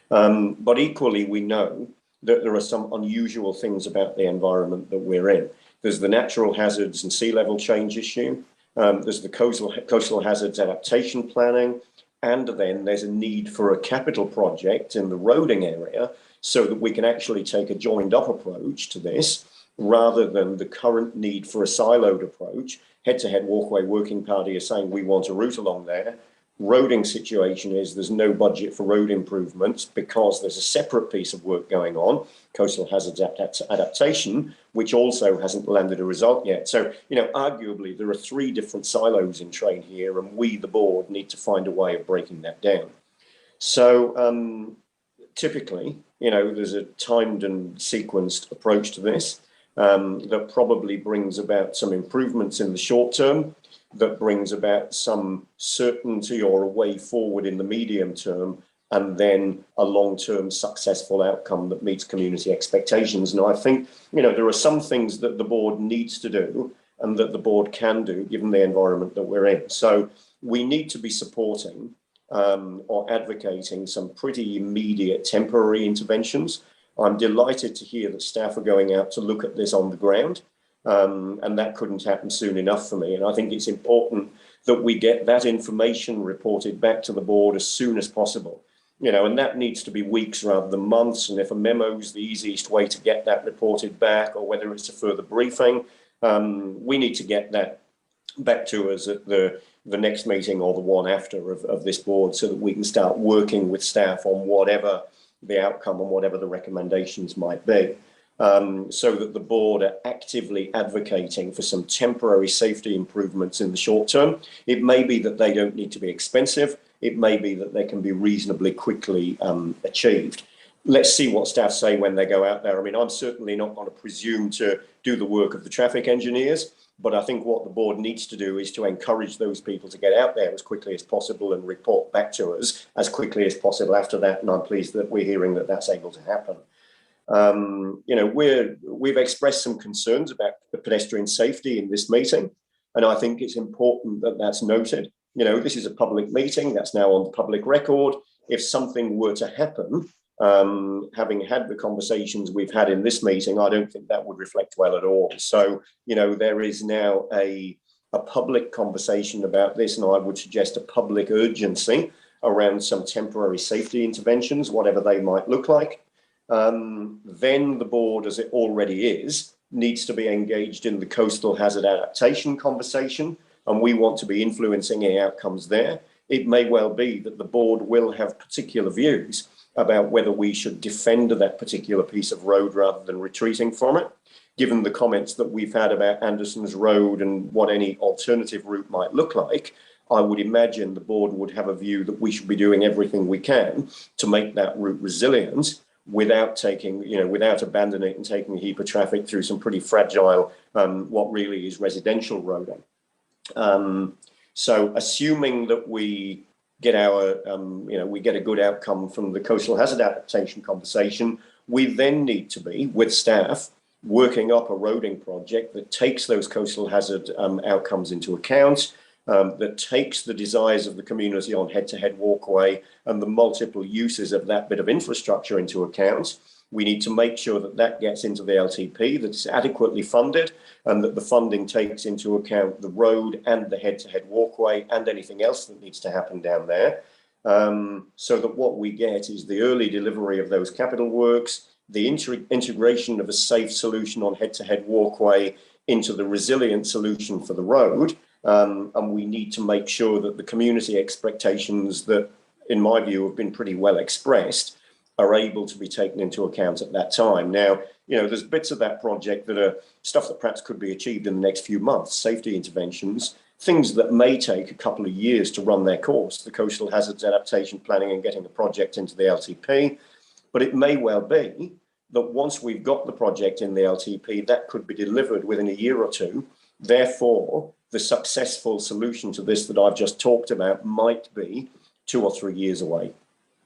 But equally, we know that there are some unusual things about the environment that we're in. There's the natural hazards and sea level change issue. There's the coastal hazards adaptation planning, and then there's a need for a capital project in the roading area so that we can actually take a joined up approach to this rather than the current need for a siloed approach. Head-to-head walkway Working Party is saying we want a route along there. Roading situation is there's no budget for road improvements because there's a separate piece of work going on, coastal hazards adaptation, which also hasn't landed a result yet. So, you know, arguably there are three different silos in train here, and we, the board, need to find a way of breaking that down. So typically, you know, there's a timed and sequenced approach to this that probably brings about some improvements in the short term, that brings about some certainty or a way forward in the medium term, and then a long-term successful outcome that meets community expectations. And I think, you know, there are some things that the board needs to do and that the board can do given the environment that we're in. So we need to be supporting or advocating some pretty immediate temporary interventions. I'm delighted to hear that staff are going out to look at this on the ground. And that couldn't happen soon enough for me. And I think it's important that we get that information reported back to the board as soon as possible. You know, and that needs to be weeks rather than months. And if a memo is the easiest way to get that reported back, or whether it's a further briefing, we need to get that back to us at the next meeting or the one after of this board, so that we can start working with staff on whatever the outcome and whatever the recommendations might be. So that the board are actively advocating for some temporary safety improvements in the short term. It may be that they don't need to be expensive. It may be that they can be reasonably quickly achieved. Let's see what staff say when they go out there. I mean, I'm certainly not going to presume to do the work of the traffic engineers, but I think what the board needs to do is to encourage those people to get out there as quickly as possible and report back to us as quickly as possible after that. And I'm pleased that we're hearing that that's able to happen. You know, we've expressed some concerns about the pedestrian safety in this meeting, and I think it's important that that's noted. You know, this is a public meeting that's now on the public record. If something were to happen, having had the conversations we've had in this meeting, I don't think that would reflect well at all. So, you know, there is now a public conversation about this, and I would suggest a public urgency around some temporary safety interventions, whatever they might look like. Then the board, as it already is, needs to be engaged in the coastal hazard adaptation conversation, and we want to be influencing any outcomes there. It may well be that the board will have particular views about whether we should defend that particular piece of road rather than retreating from it. Given the comments that we've had about Anderson's Road and what any alternative route might look like, I would imagine the board would have a view that we should be doing everything we can to make that route resilient, without taking, you know, without abandoning it and taking a heap of traffic through some pretty fragile, what really is residential roading. So assuming that we get our, you know, we get a good outcome from the coastal hazard adaptation conversation, we then need to be, with staff, working up a roading project that takes those coastal hazard outcomes into account, that takes the desires of the community on head-to-head walkway and the multiple uses of that bit of infrastructure into account. We need to make sure that that gets into the LTP, that it's adequately funded, and that the funding takes into account the road and the head-to-head walkway and anything else that needs to happen down there. So that what we get is the early delivery of those capital works, the integration of a safe solution on head-to-head walkway into the resilient solution for the road. And we need to make sure that the community expectations that in my view, have been pretty well expressed, are able to be taken into account at that time. Now, there's bits of that project that are stuff that perhaps could be achieved in the next few months, safety interventions, things that may take a couple of years to run their course, the coastal hazards adaptation planning and getting the project into the LTP. But it may well be that once we've got the project in the LTP, that could be delivered within a year or two. Therefore, the successful solution to this that I've just talked about might be 2 or 3 years away,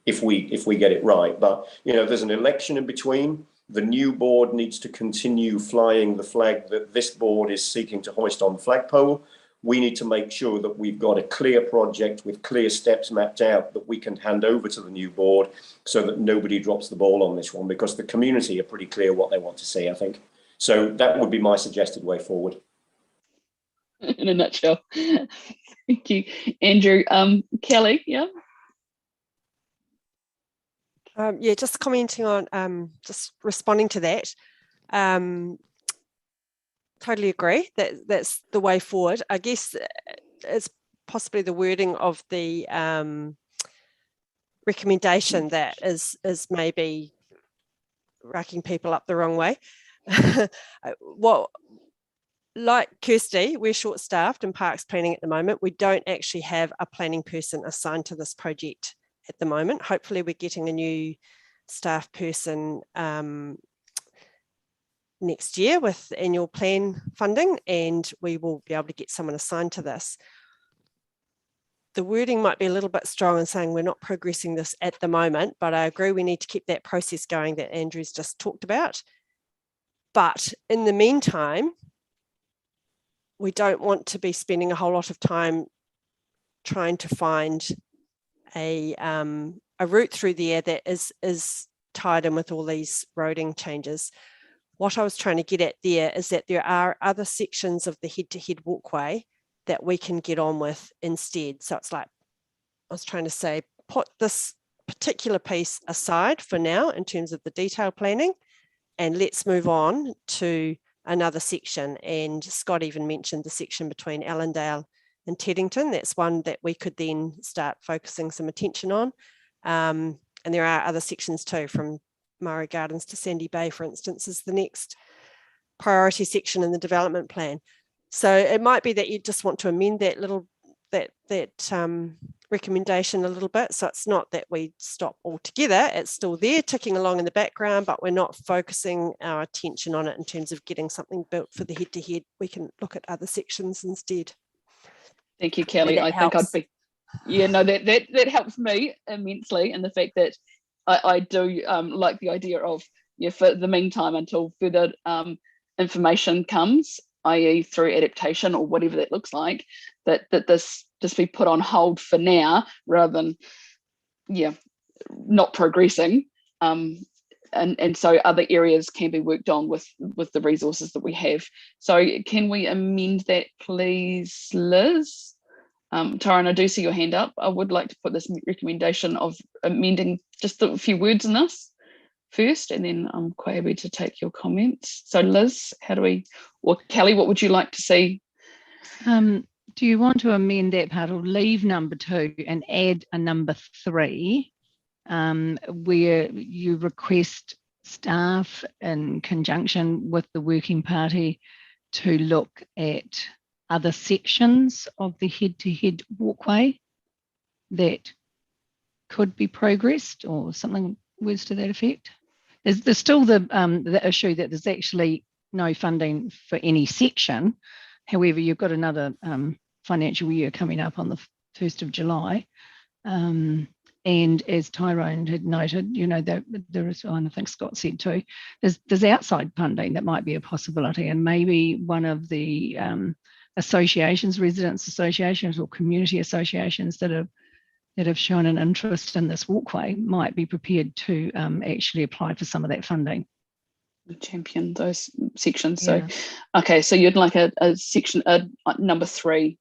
if we get it right. But, there's an election in between. The new board needs to continue flying the flag that this board is seeking to hoist on the flagpole. We need to make sure that we've got a clear project with clear steps mapped out that we can hand over to the new board so that nobody drops the ball on this one, because the community are pretty clear what they want to see, I think. So that would be my suggested way forward. In a nutshell. Thank you, Andrew. Kelly, yeah? Yeah, just commenting on, just responding to that. Totally agree that that's the way forward. I guess it's possibly the wording of the recommendation that is maybe racking people up the wrong way. Like Kirsty, we're short-staffed in parks planning at the moment. We don't actually have a planning person assigned to this project at the moment. Hopefully we're getting a new staff person next year with annual plan funding, and we will be able to get someone assigned to this. The wording might be a little bit strong in saying we're not progressing this at the moment, but I agree we need to keep that process going that Andrew's just talked about. But in the meantime, we don't want to be spending a whole lot of time trying to find a route through there that is tied in with all these roading changes. What I was trying to get at there is that there are other sections of the head-to-head walkway that we can get on with instead. So it's like, I was trying to say, put this particular piece aside for now in terms of the detail planning, and let's move on to another section. And Scott even mentioned the section between Allendale and Teddington. That's one that we could then start focusing some attention on. And there are other sections too, from Murray Gardens to Sandy Bay, for instance, is the next priority section in the development plan. So it might be that you just want to amend that recommendation a little bit. So it's not that we stop altogether, it's still there ticking along in the background, but we're not focusing our attention on it in terms of getting something built for the head-to-head. We can look at other sections instead. Thank you, Kelly. I think I'd be, that helps me immensely, and the fact that I do like the idea of, for the meantime, until further information comes, i.e. through adaptation or whatever that looks like, that this just be put on hold for now, rather than, not progressing. And so other areas can be worked on with the resources that we have. So can we amend that, please, Liz? Tyrone, I do see your hand up. I would like to put this recommendation of amending just a few words in this first, and then I'm quite happy to take your comments. So Liz, or Kelly, what would you like to see? Do you want to amend that part, or leave number 2 and add a number 3, where you request staff in conjunction with the working party to look at other sections of the head-to-head walkway that could be progressed, or something, words to that effect? There's still the issue that there's actually no funding for any section. However, you've got another financial year coming up on the 1st of July. And as Tyrone had noted, there is, and I think Scott said too, there's outside funding that might be a possibility, and maybe one of the associations, residents associations or community associations that have shown an interest in this walkway might be prepared to actually apply for some of that funding. Champion those sections. So, okay, so you'd like a section, number 3.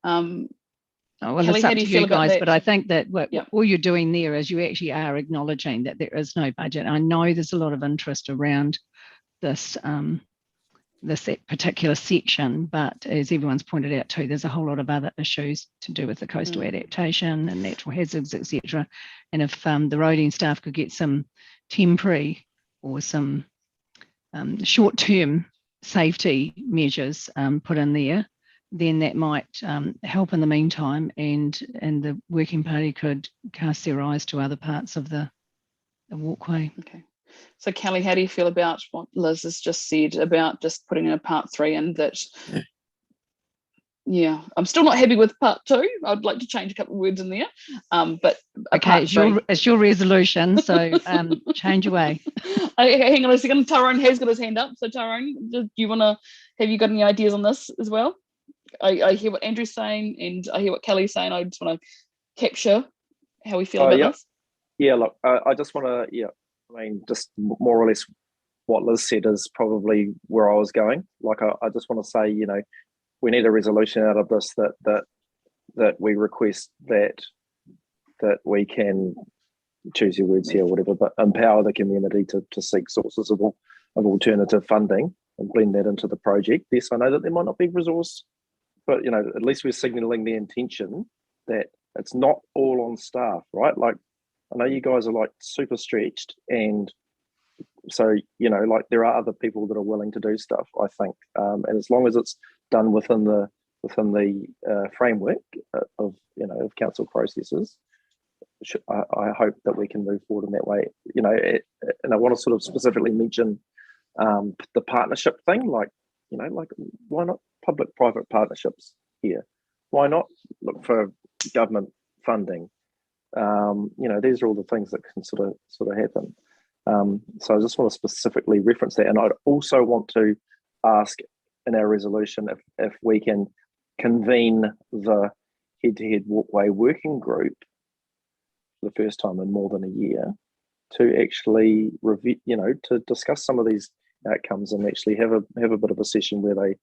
Oh, well, Kelly, it's up how do to you feel you guys, about that? but I think that all you're doing there is you actually are acknowledging that there is no budget. I know there's a lot of interest around this this particular section, but as everyone's pointed out too, there's a whole lot of other issues to do with the coastal adaptation and natural hazards, etc. And if the roading staff could get some temporary or some short-term safety measures put in there, then that might help in the meantime, and the working party could cast their eyes to other parts of the walkway. Okay. So Kelly, how do you feel about what Liz has just said about just putting in a part 3, and that, yeah, I'm still not happy with part 2. I'd like to change a couple of words in there. But okay, it's your resolution, so change away. Hang on a second, Tyrone has got his hand up. So Tyrone, do you want to, have you got any ideas on this as well? I hear what Andrew's saying and I hear what Kelly's saying. I just want to capture how we feel about this. Yeah, look, I just want to, I mean, just more or less what Liz said is probably where I was going. Like, I just want to say, we need a resolution out of this that we request that we can, choose your words here, whatever, but empower the community to seek sources of alternative funding and blend that into the project. Yes, I know that there might not be resource, but at least we're signalling the intention that it's not all on staff, right? Like, I know you guys are like super stretched, and so like there are other people that are willing to do stuff, I think, and as long as it's done within the framework of council processes, I hope that we can move forward in that way. And I want to sort of specifically mention the partnership thing, like why not public-private partnerships here? Why not look for government funding? These are all the things that can sort of happen. So I just want to specifically reference that, and I'd also want to ask in our resolution if we can convene the head-to-head walkway working group for the first time in more than a year to actually review, to discuss some of these outcomes and actually have a bit of a session where they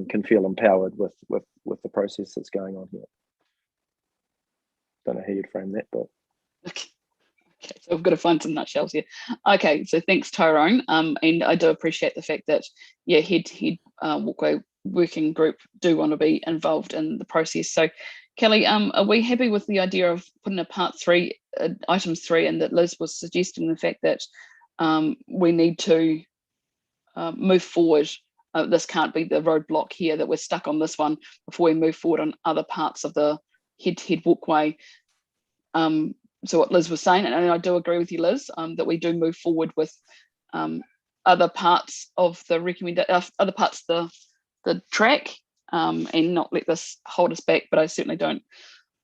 can feel empowered with the process that's going on here. Don't know how you'd frame that, but okay, so we've got to find some nutshells here. Okay, so thanks, Tyrone. And I do appreciate the fact that head-to-head walkway working group do want to be involved in the process. So Kelly, are we happy with the idea of putting a part 3, items 3, and that Liz was suggesting the fact that we need to move forward? This can't be the roadblock here, that we're stuck on this one before we move forward on other parts of the head-to-head walkway. So what Liz was saying, and I do agree with you, Liz, that we do move forward with other parts of the other parts of the track, and not let this hold us back. But I certainly don't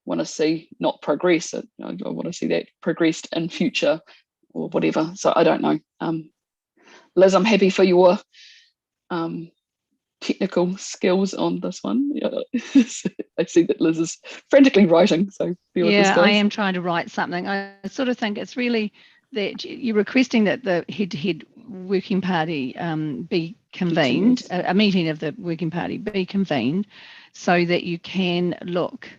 want to see not progress. I want to see that progressed in future or whatever. So I don't know. Liz, I'm happy for your technical skills on this one. I see that Liz is frantically writing, so bear with us, guys. I am trying to write something. I sort of think it's really that you're requesting that the head-to-head working party be convened, a meeting of the working party be convened, so that you can look,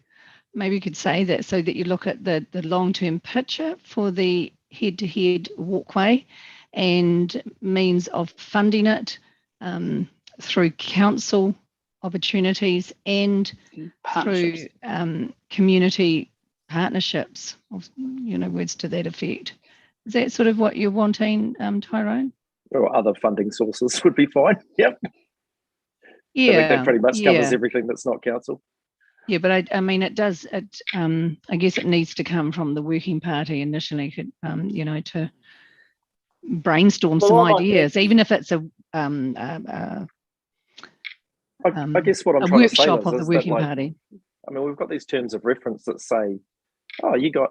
maybe you could say that, so that you look at the long-term picture for the head-to-head walkway and means of funding it through council opportunities and through community partnerships, words to that effect. Is that sort of what you're wanting, Tyrone? Or other funding sources would be fine. Yep. Yeah. I think that pretty much covers everything that's not council. Yeah, but I mean, it does. I guess it needs to come from the working party initially, to brainstorm some ideas, even if it's a I guess what I'm trying to say workshop of the working party. I mean, we've got these terms of reference that say, oh, you got,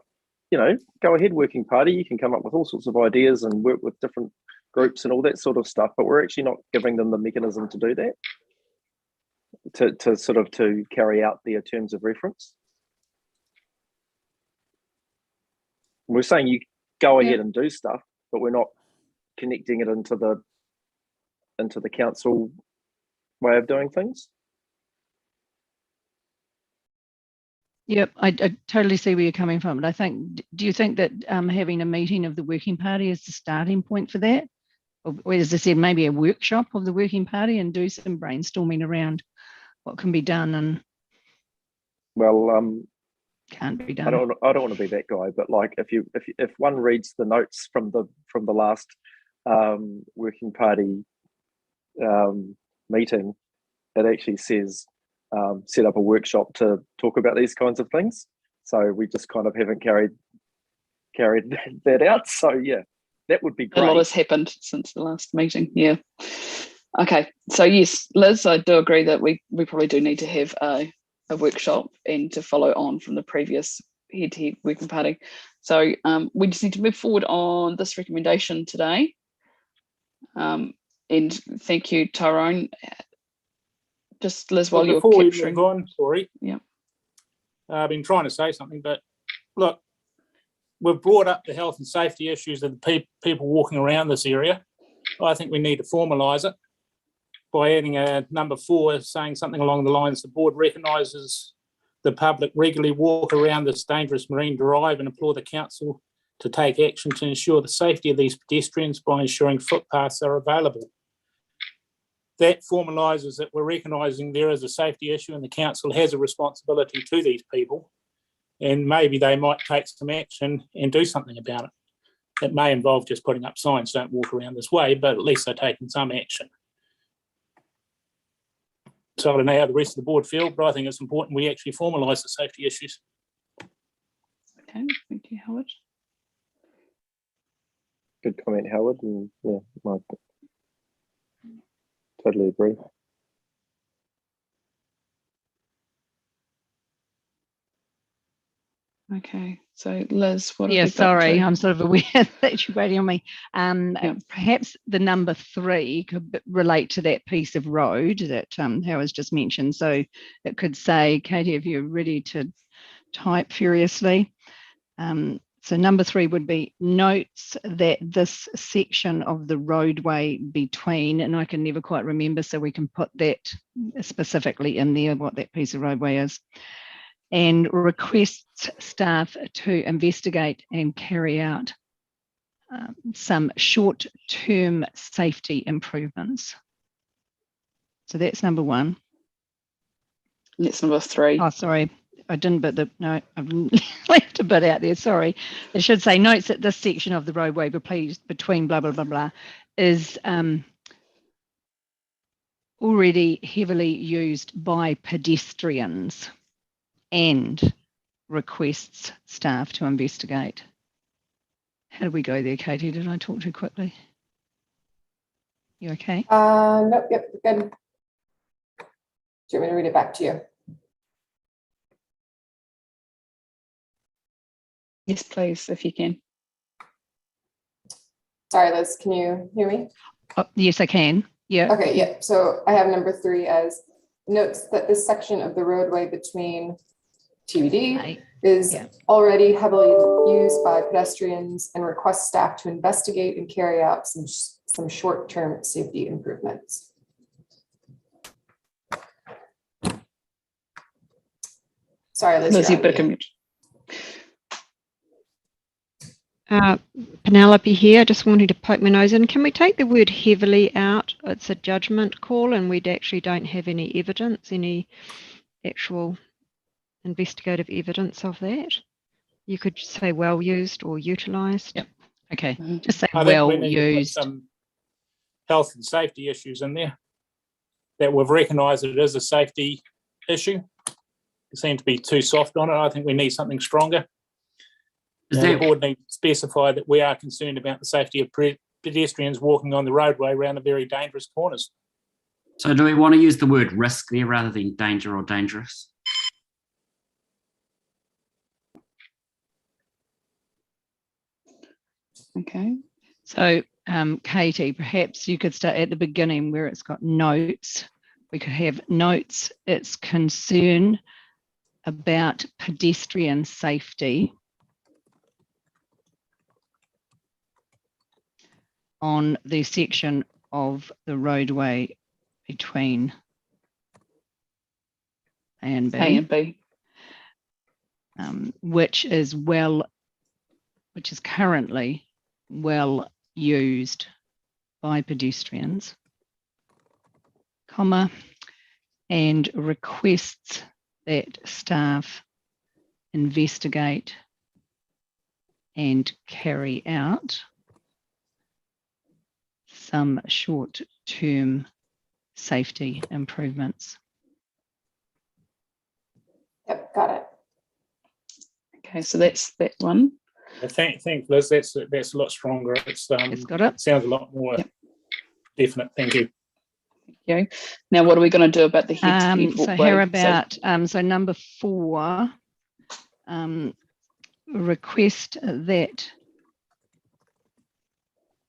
go ahead, working party. You can come up with all sorts of ideas and work with different groups and all that sort of stuff. But we're actually not giving them the mechanism to do that, to carry out their terms of reference. We're saying you go ahead and do stuff, but we're not connecting it into the council way of doing things. Yep, I totally see where you're coming from. But do you think that having a meeting of the working party is the starting point for that? or as I said, maybe a workshop of the working party and do some brainstorming around what can be done and Well, can't be done. I don't want to be that guy, but like if one reads the notes from the last working party meeting, it actually says set up a workshop to talk about these kinds of things. So we just kind of haven't carried that out. So yeah, that would be great. A lot has happened since the last meeting. Yeah. Okay. So yes, Liz, I do agree that we probably do need to have a workshop and to follow on from the previous head-to-head working party. So we just need to move forward on this recommendation today. And thank you, Tyrone. Just Liz, while you're before capturing. we move on, sorry. Yeah. I've been trying to say something, but look, we've brought up the health and safety issues of the people walking around this area. I think we need to formalise it by adding a number 4, saying something along the lines: the board recognises the public regularly walk around this dangerous marine drive and implore the council to take action to ensure the safety of these pedestrians by ensuring footpaths are available. That formalises that we're recognising there is a safety issue and the council has a responsibility to these people, and maybe they might take some action and do something about it. It may involve just putting up signs, don't walk around this way, but at least they're taking some action. So I don't know how the rest of the board feel, but I think it's important we actually formalise the safety issues. Okay, thank you, Howard. Good comment, Howard, and yeah, I totally agree. Okay, so Liz, what Yeah, have we got sorry, to? I'm sort of aware that you're waiting on me. Perhaps the number 3 could relate to that piece of road that Howard's just mentioned. So it could say, Katie, if you're ready to type furiously. So number 3 would be notes that this section of the roadway between, and I can never quite remember, so we can put that specifically in there, what that piece of roadway is, and requests staff to investigate and carry out some short-term safety improvements. So that's number 1. That's number 3. Oh, sorry. I didn't, but no, I've left a bit out there. Sorry. It should say notes that this section of the roadway between blah, blah, blah, blah is already heavily used by pedestrians and requests staff to investigate. How did we go there, Katie? Did I talk too quickly? You okay? Nope, yep, good. Do you want me to read it back to you? Yes, please, if you can. Sorry, Liz, can you hear me? Oh, yes, I can. Yeah. Okay, yeah. So I have number 3 as notes that this section of the roadway between TBD is already heavily used by pedestrians and requests staff to investigate and carry out some short-term safety improvements. Sorry, Liz. Penelope here. I just wanted to poke my nose in. Can we take the word heavily out? It's a judgment call and we actually don't have any evidence, any actual investigative evidence of that. You could say well used or utilised. Yep. Okay. Just say I well think we need to put used. some health and safety issues in there that we've recognised that it is a safety issue. We seem to be too soft on it. I think we need something stronger. The board needs to specify that we are concerned about the safety of pedestrians walking on the roadway around the very dangerous corners. So do we want to use the word risk there rather than danger or dangerous? Okay. So Katie, perhaps you could start at the beginning where it's got notes. We could have notes, it's concern about pedestrian safety on the section of the roadway between A and B, which is currently well used by pedestrians, comma, and requests that staff investigate and carry out some short-term safety improvements. Yep, got it. Okay, so that's that one. Thank Liz. That's a lot stronger. It's got it. Sounds a lot more definite. Thank you. Okay. Now, what are we going to do about the head-to-head So walkway? how about so number 4, request that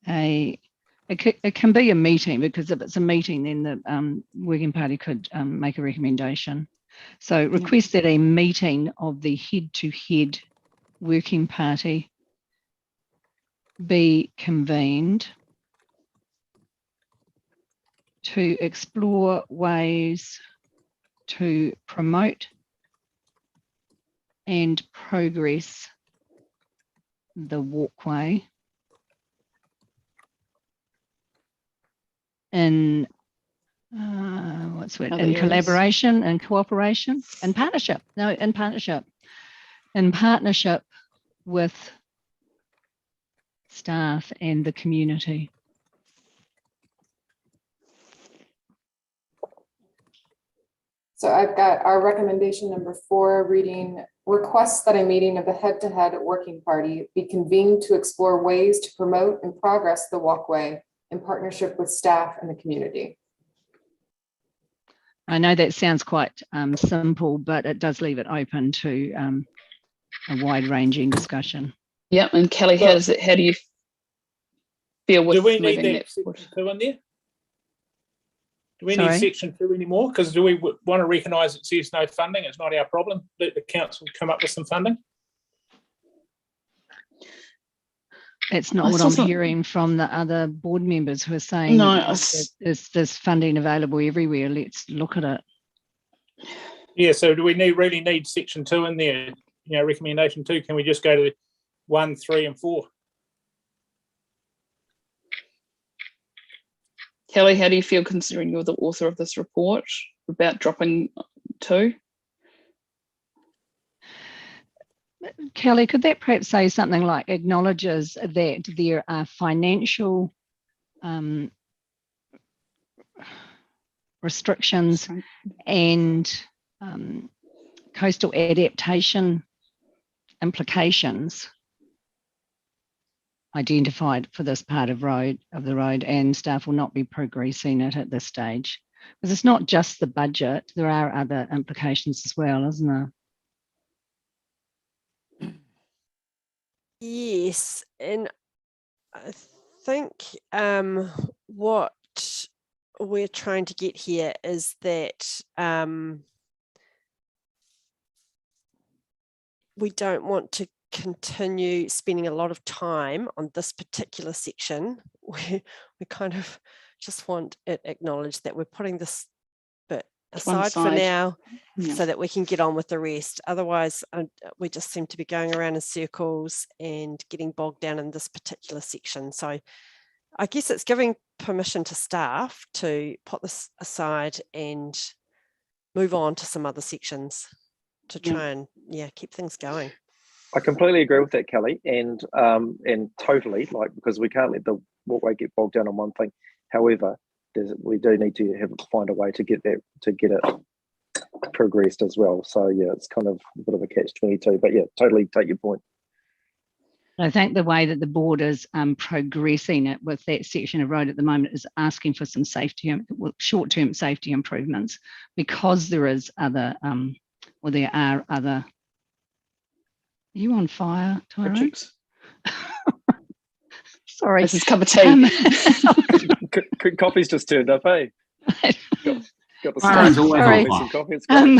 it can be a meeting, because if it's a meeting, then the working party could make a recommendation. So request that a meeting of the head-to-head working party be convened to explore ways to promote and progress the walkway in in collaboration and cooperation and partnership. No, in partnership with staff and the community. So I've got our recommendation number 4 reading, requests that a meeting of the head-to-head working party be convened to explore ways to promote and progress the walkway in partnership with staff and the community. I know that sounds quite simple, but it does leave it open to a wide-ranging discussion. Yeah, and Kelly, how do you feel with do we need moving that section 2 in there? Do we Sorry? need section 2 anymore? Because do we want to recognise it says no funding? It's not our problem. Let the council come up with some funding. It's not what I'm hearing from the other board members who are saying there's funding available everywhere. Let's look at it. Yeah, so do we really need section 2 in there? You know, recommendation 2. Can we just go to 1, 3, and 4? Kelly, how do you feel considering you're the author of this report about dropping 2? Kelly, could that perhaps say something like acknowledges that there are financial restrictions and coastal adaptation implications identified for this part of the road, and staff will not be progressing it at this stage? Because it's not just the budget, there are other implications as well, isn't there? Yes, and I think what we're trying to get here is that we don't want to continue spending a lot of time on this particular section. We kind of just want it acknowledged that we're putting this bit aside for now, so that we can get on with the rest. Otherwise, we just seem to be going around in circles and getting bogged down in this particular section. So I guess it's giving permission to staff to put this aside and move on to some other sections to try and keep things going. I completely agree with that, Kelly, and totally, because we can't let the walkway get bogged down on one thing. However, we do need to find a way to get it progressed as well. So yeah, it's kind of a bit of a catch-22, but yeah, totally take your point. I think the way that the board is progressing it with that section of road at the moment is asking for some short-term safety improvements, because there is other, there are other. Are you on fire, Tyrone? Sorry. This is a cup of tea. Coffee's just turned up, eh? Got the Tyrone's always on fire. coffee. It's Sorry,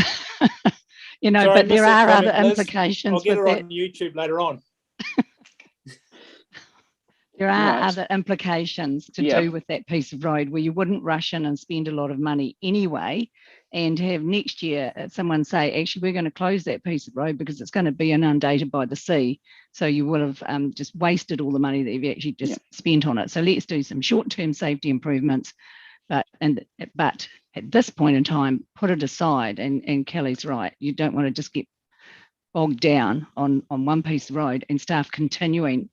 but there are comment, other Liz. implications. I'll get her on YouTube later on. There are Right. other implications to Yeah. do with that piece of road where you wouldn't rush in and spend a lot of money anyway, and have next year someone say, actually, we're going to close that piece of road because it's going to be inundated by the sea. So you will have just wasted all the money that you've actually just spent on it. So let's do some short-term safety improvements, but at this point in time, put it aside. And Kelly's right. You don't want to just get bogged down on one piece of road and staff continually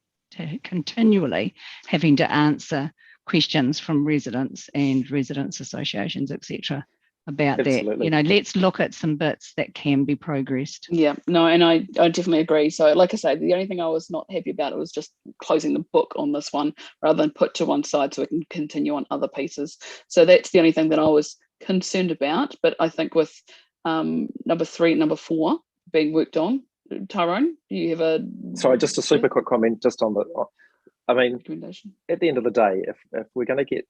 having to answer questions from residents and residents associations, etc., about Absolutely. that. Let's look at some bits that can be progressed. Yeah, no, and I definitely agree. So like I say, the only thing I was not happy about it was just closing the book on this one rather than put to one side so we can continue on other pieces. So that's the only thing that I was concerned about. But I think with number 3, number 4 being worked on, Tyrone, do you have a... Sorry, just a super quick comment just on the... I mean, recommendation? At the end of the day, if we're going to get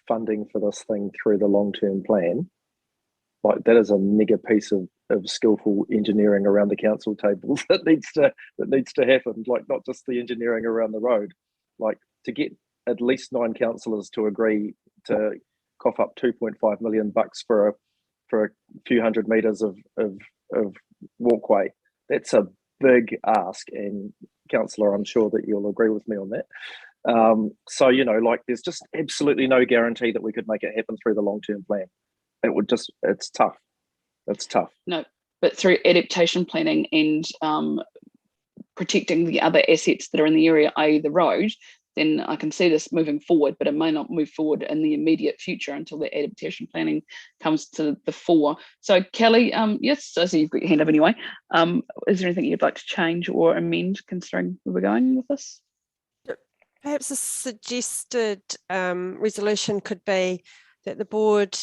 funding for this thing through the long-term plan, like that is a mega piece of skillful engineering around the council tables that needs to happen, like not just the engineering around the road, like to get at least 9 councillors to agree to cough up 2.5 million bucks for a few hundred meters of walkway. That's a big ask, and councillor, I'm sure that you'll agree with me on that. So, like there's just absolutely no guarantee that we could make it happen through the long-term plan. It's tough. It's tough. No, but through adaptation planning and protecting the other assets that are in the area, i.e. the road, then I can see this moving forward, but it may not move forward in the immediate future until the adaptation planning comes to the fore. So Kelly, yes, I see you've got your hand up anyway. Is there anything you'd like to change or amend considering where we're going with this? Perhaps a suggested resolution could be that the board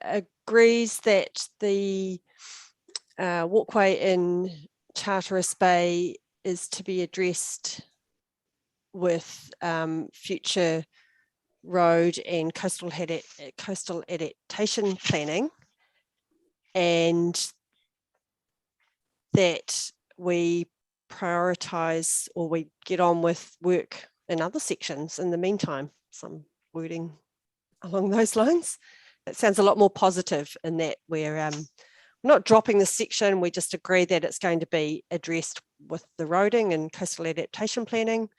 agrees that the walkway in Charteris Bay is to be addressed with future road and coastal adaptation planning, and that we prioritise or we get on with work in other sections in the meantime, some wording along those lines. It sounds a lot more positive in that we're not dropping the section, we just agree that it's going to be addressed with the roading and coastal adaptation planning,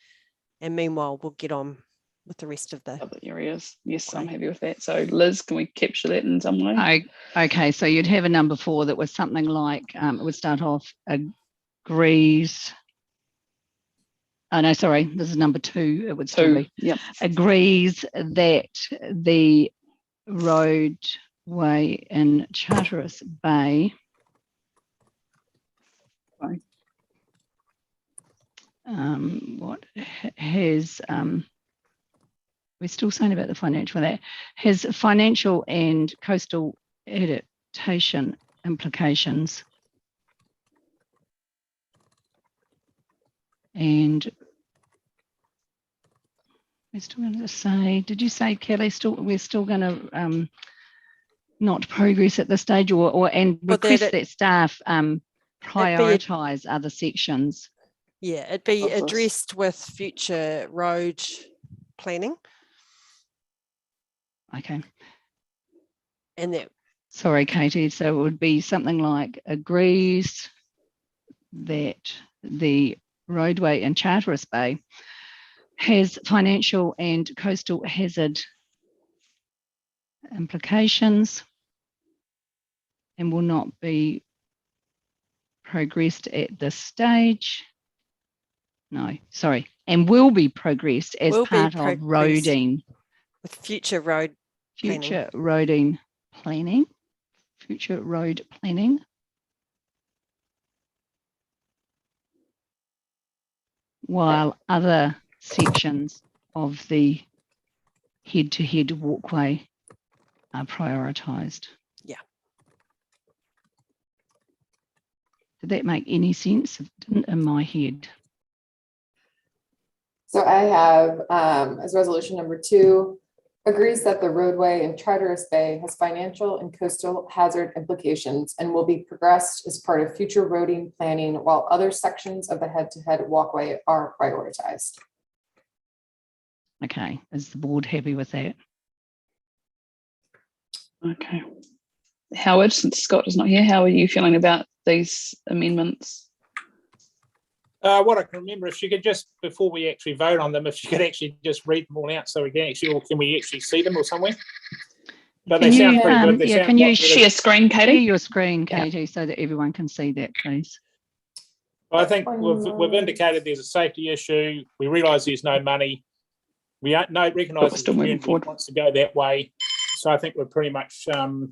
and meanwhile we'll get on with the rest of the other areas. Yes, I'm happy with that. So Liz, can we capture that in some way? Okay, so you'd have a number 4 that was something like, it would start off agrees. Oh no, sorry, this is number 2. It would still be agrees that the roadway in Charteris Bay we're still saying about the financial, that has financial and coastal adaptation implications. And we're still going to say, did you say, Kelly, we're still going to not progress at this stage, and request that staff prioritise other sections? Yeah, it'd be addressed with future road planning. Okay. And that. Sorry, Katie. So it would be something like agrees that the roadway in Charteris Bay has financial and coastal hazard implications and will not be progressed at this stage. No, sorry, and will be progressed as part of roading. With future road future roading planning. Future road planning. While other sections of the head-to-head walkway are prioritised. Yeah. Did that make any sense? It didn't in my head. So I have as resolution number 2, agrees that the roadway in Charteris Bay has financial and coastal hazard implications and will be progressed as part of future roading planning while other sections of the head-to-head walkway are prioritized. Okay, is the board happy with that? Okay. Howard, since Scott is not here, how are you feeling about these amendments? What I can remember, if you could just, before we actually vote on them, if you could actually just read them all out so we can actually, or can we actually see them or somewhere? But Can they sound you, pretty good. They sound can you like Share screen, share Katie? your screen, Katie, so that everyone can see that, please? I think we've indicated there's a safety issue. We realise there's no money. We recognise the still moving community forward. wants to go that way. So I think we're pretty much, covered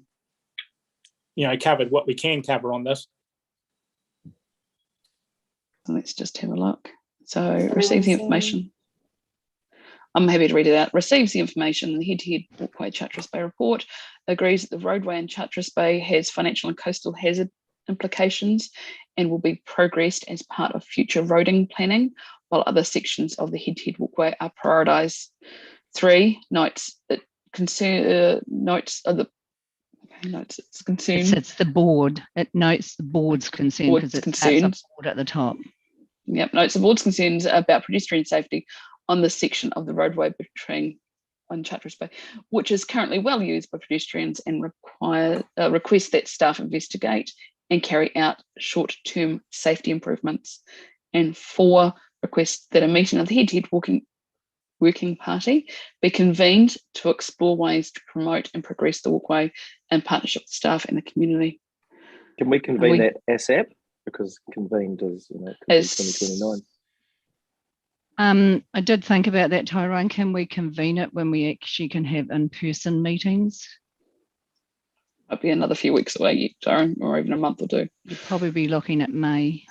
what we can cover on this. Let's just have a look. So receives the information. I'm happy to read it out. Receives the information, the head-to-head walkway Charteris Bay report, agrees that the roadway in Charteris Bay has financial and coastal hazard implications and will be progressed as part of future roading planning, while other sections of the head-to-head walkway are prioritised. 3, notes that notes it's concern. It's the board. It notes the board's concern because it starts up board at the top. Yep, notes the board's concerns about pedestrian safety on the section of the roadway between on Charteris Bay, which is currently well used by pedestrians, and request that staff investigate and carry out short-term safety improvements. And 4, request that a meeting of the head-to-head working party be convened to explore ways to promote and progress the walkway in partnership with staff and the community. Can we convene that ASAP? Because convened is, could be 2029. I did think about that, Tyrone. Can we convene it when we actually can have in-person meetings? Might be another few weeks away, Tyrone, or even a month or two. You'd probably be looking at May.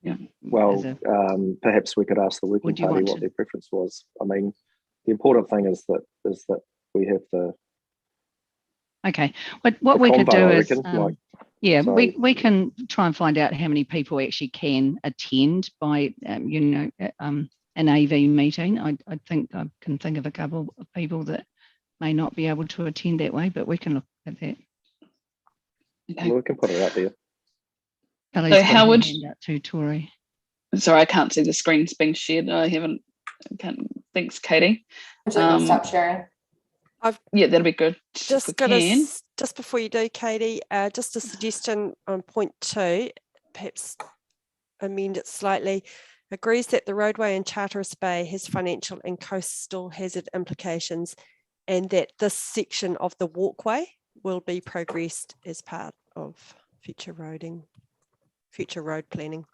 Yeah. Well, perhaps we could ask the working party what their preference was. I mean, the important thing is that we have the. Okay, what we could do is, so, we can try and find out how many people actually can attend by, an AV meeting. I think I can think of a couple of people that may not be able to attend that way, but we can look at that. Okay. Well, we can put it out there. So Howard, to Tori. Sorry, I can't see the screens being shared. Thanks, Katie. Stop sharing. Yeah, that'll be good. Just before you do, Katie, just a suggestion on point 2, perhaps amend it slightly. Agrees that the roadway in Charteris Bay has financial and coastal hazard implications, and that this section of the walkway will be progressed as part of future road planning.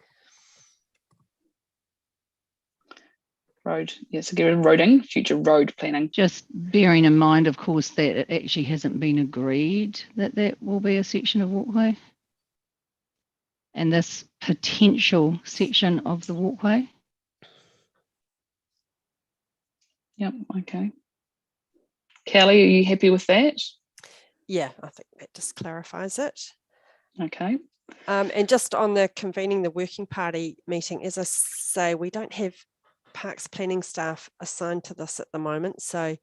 Road, yes, so get rid of roading, future road planning. Just bearing in mind, of course, that it actually hasn't been agreed that that will be a section of walkway. And this potential section of the walkway. Yep, okay. Kelly, are you happy with that? Yeah, I think that just clarifies it. Okay. And just on the convening the working party meeting, as I say, we don't have Parks planning staff assigned to this at the moment. So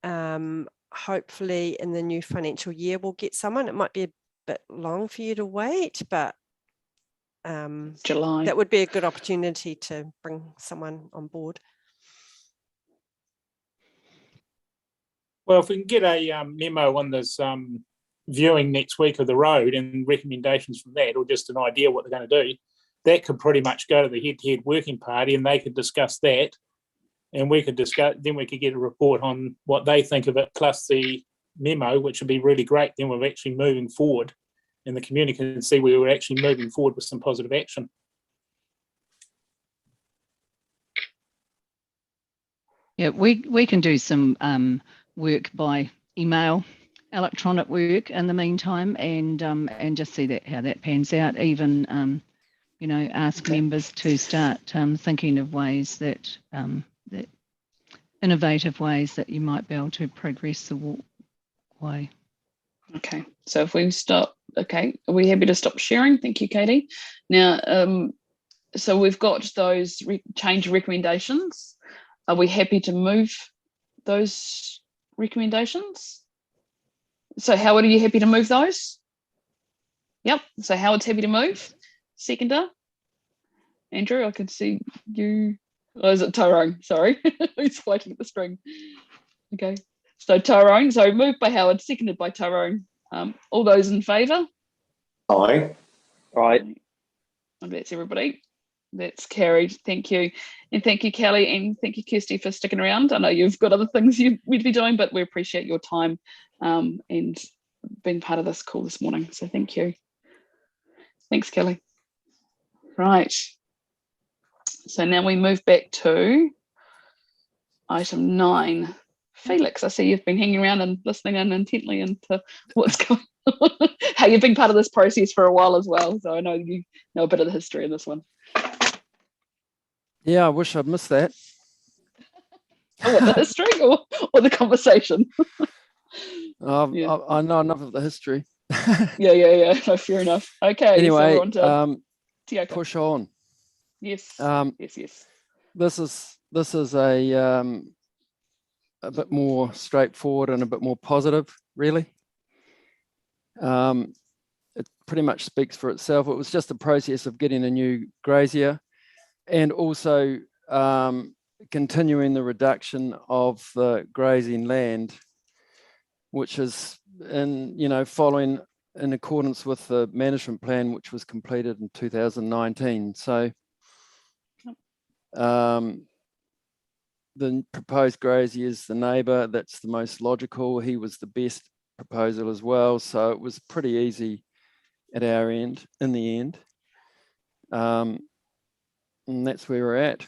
hopefully in the new financial year, we'll get someone. It might be a bit long for you to wait, but July. That would be a good opportunity to bring someone on board. Well, if we can get a memo on this viewing next week of the road and recommendations from that, or just an idea what they're going to do, that could pretty much go to the head-to-head working party and they could discuss that, and we could discuss, then we could get a report on what they think of it, plus the memo, which would be really great. Then we're actually moving forward and the community can see we were actually moving forward with some positive action. Yeah, we can do some work by email, electronic work in the meantime, and just see that how that pans out. Even ask members to start thinking of ways that innovative ways that you might be able to progress the walkway. Okay, so if we stop, are we happy to stop sharing? Thank you, Katie. Now, so we've got those change recommendations. Are we happy to move those recommendations? So Howard, are you happy to move those? Yep, so Howard's happy to move. Seconder? Andrew, I can see you. Oh, is it Tyrone? Sorry. Who's fighting at the string? Okay. So Tyrone, so moved by Howard, seconded by Tyrone. All those in favour? Aye. Right. And that's everybody. That's carried. Thank you. And thank you, Kelly, and thank you, Kirsty, for sticking around. I know you've got other things you'd be doing, but we appreciate your time and being part of this call this morning. So thank you. Thanks, Kelly. Right. So now we move back to item 9. Felix, I see you've been hanging around and listening in intently into what's going on. How you've been part of this process for a while as well. So I know you know a bit of the history of this one. Yeah, I wish I'd missed that. Oh, what, the history or the conversation? Yeah. I know enough of the history. Yeah. No, fair enough. Okay. Anyway, so we're on to Tiaka. push on. Yes. Yes. This is a bit more straightforward and a bit more positive, really. It pretty much speaks for itself. It was just a process of getting a new grazier and also continuing the reduction of the grazing land, which is following in accordance with the management plan, which was completed in 2019. So the proposed grazier is the neighbour. That's the most logical. He was the best proposal as well. So it was pretty easy at our end, in the end. And that's where we're at.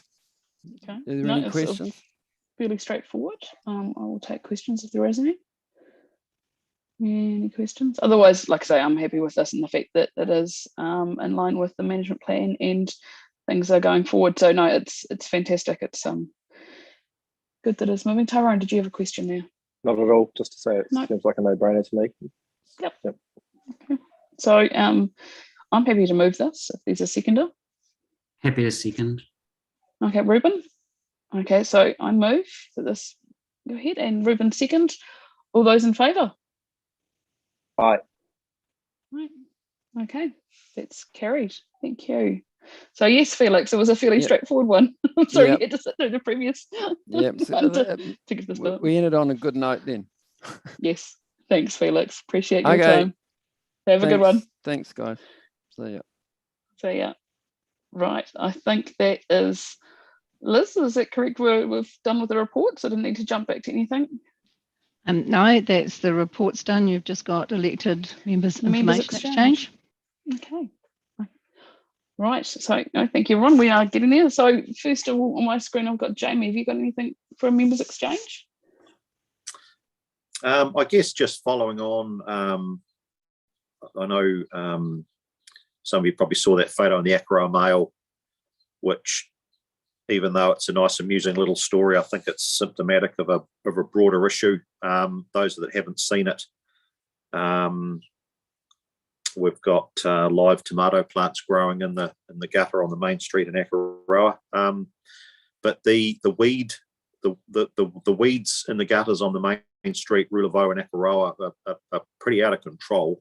Okay. Are there any questions? Fairly straightforward. I will take questions if there is any. Any questions? Otherwise, like I say, I'm happy with this and the fact that it is in line with the management plan and things are going forward. So no, it's fantastic. It's good that it's moving. Tyrone, did you have a question there? Not at all. Just to say, it seems like a no-brainer to me. Yep. Okay. So I'm happy to move this if there's a seconder. Happy to second. Okay, Ruben. Okay, so I move for this. Go ahead, and Ruben second. All those in favour? Aye. Right. Okay, that's carried. Thank you. So yes, Felix, it was a fairly straightforward one. I'm sorry you had to sit through the previous. Yeah, we ended on a good note then. Yes, thanks, Felix. Appreciate your time. Have a good one. Thanks, guys. See ya. Right, I think that is Liz. Is that correct? We've done with the reports. I didn't need to jump back to anything. No, that's the report's done. You've just got elected members information exchange. Okay. Right. So no, thank you, Ron. We are getting there. So first of all, on my screen, I've got Jamie. Have you got anything for a members exchange? I guess just following on, I know some of you probably saw that photo in the Akaroa Mail, which, even though it's a nice, amusing little story, I think it's symptomatic of a broader issue. Those that haven't seen it, we've got live tomato plants growing in the gutter on the main street in Akaroa. But the weeds in the gutters on the main street, Rulavo and Akaroa, are pretty out of control.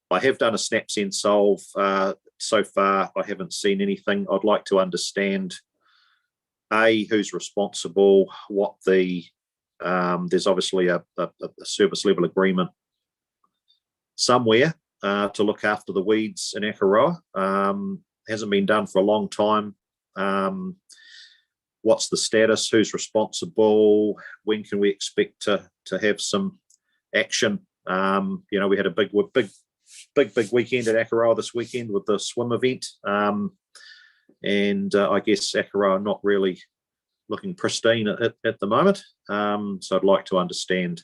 I have done a SnapSend solve. So far, I haven't seen anything. I'd like to understand, who's responsible, what there's obviously a service level agreement somewhere to look after the weeds in Akaroa. Hasn't been done for a long time. What's the status? Who's responsible? When can we expect to have some action? We had a big weekend at Akaroa this weekend with the swim event, and I guess Akaroa not really looking pristine at the moment. So I'd like to understand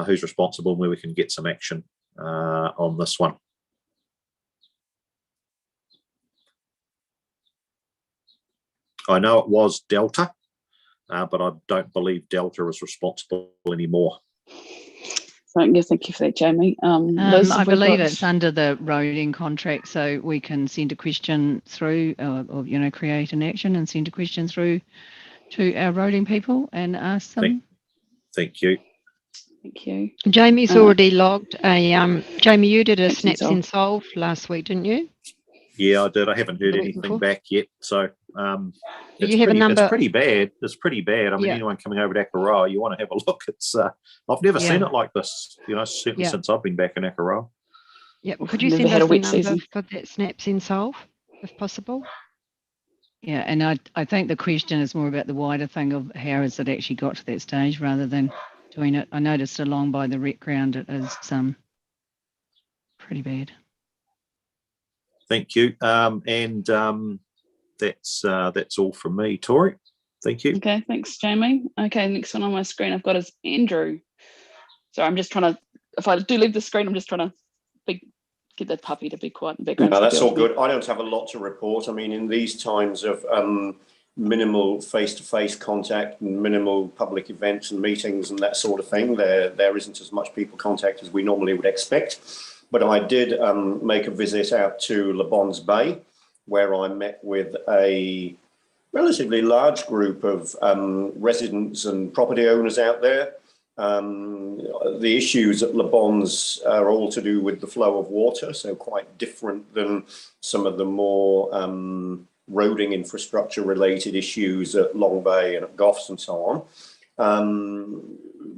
who's responsible and where we can get some action on this one. I know it was Delta, but I don't believe Delta is responsible anymore. Thank you for that, Jamie. Liz, I believe it's under the roading contract, so we can send a question through, or create an action and send a question through to our roading people and ask them. Thank you. Thank you. Jamie's already logged a. Jamie, you did a SnapSend solve last week, didn't you? Yeah, I did. I haven't heard anything back yet, so You have a number. It's pretty bad. It's pretty bad. I mean, Yeah. anyone coming over to Akaroa, you want to have a look. It's I've never seen Yeah. it like this. You know, certainly Yeah. since I've been back in Akaroa. Yep. Could you Never send had a us the wet number season. for that SnapSend solve, if possible? Yeah, and I think the question is more about the wider thing of how has it actually got to that stage rather than doing it. I noticed along by the rec ground it is pretty bad. Thank you. That's all from me, Tori. Thank you. Okay, thanks, Jamie. Okay, next one on my screen I've got is Andrew. So I'm just trying to, if I do leave the screen, I'm just trying to get that puppy to be quiet in the background. No, that's all good. I don't have a lot to report. I mean, in these times of minimal face-to-face contact and minimal public events and meetings and that sort of thing, there isn't as much people contact as we normally would expect. But I did make a visit out to Le Bons Bay, where I met with a relatively large group of residents and property owners out there. The issues at Le Bons are all to do with the flow of water, so quite different than some of the more roading infrastructure related issues at Long Bay and at Goffs and so on.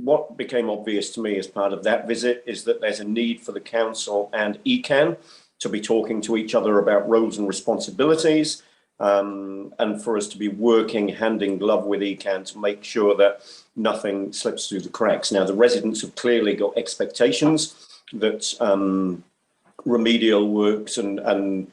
What became obvious to me as part of that visit is that there's a need for the council and ECAN to be talking to each other about roles and responsibilities, and for us to be working hand in glove with ECAN to make sure that nothing slips through the cracks. Now, the residents have clearly got expectations that remedial works and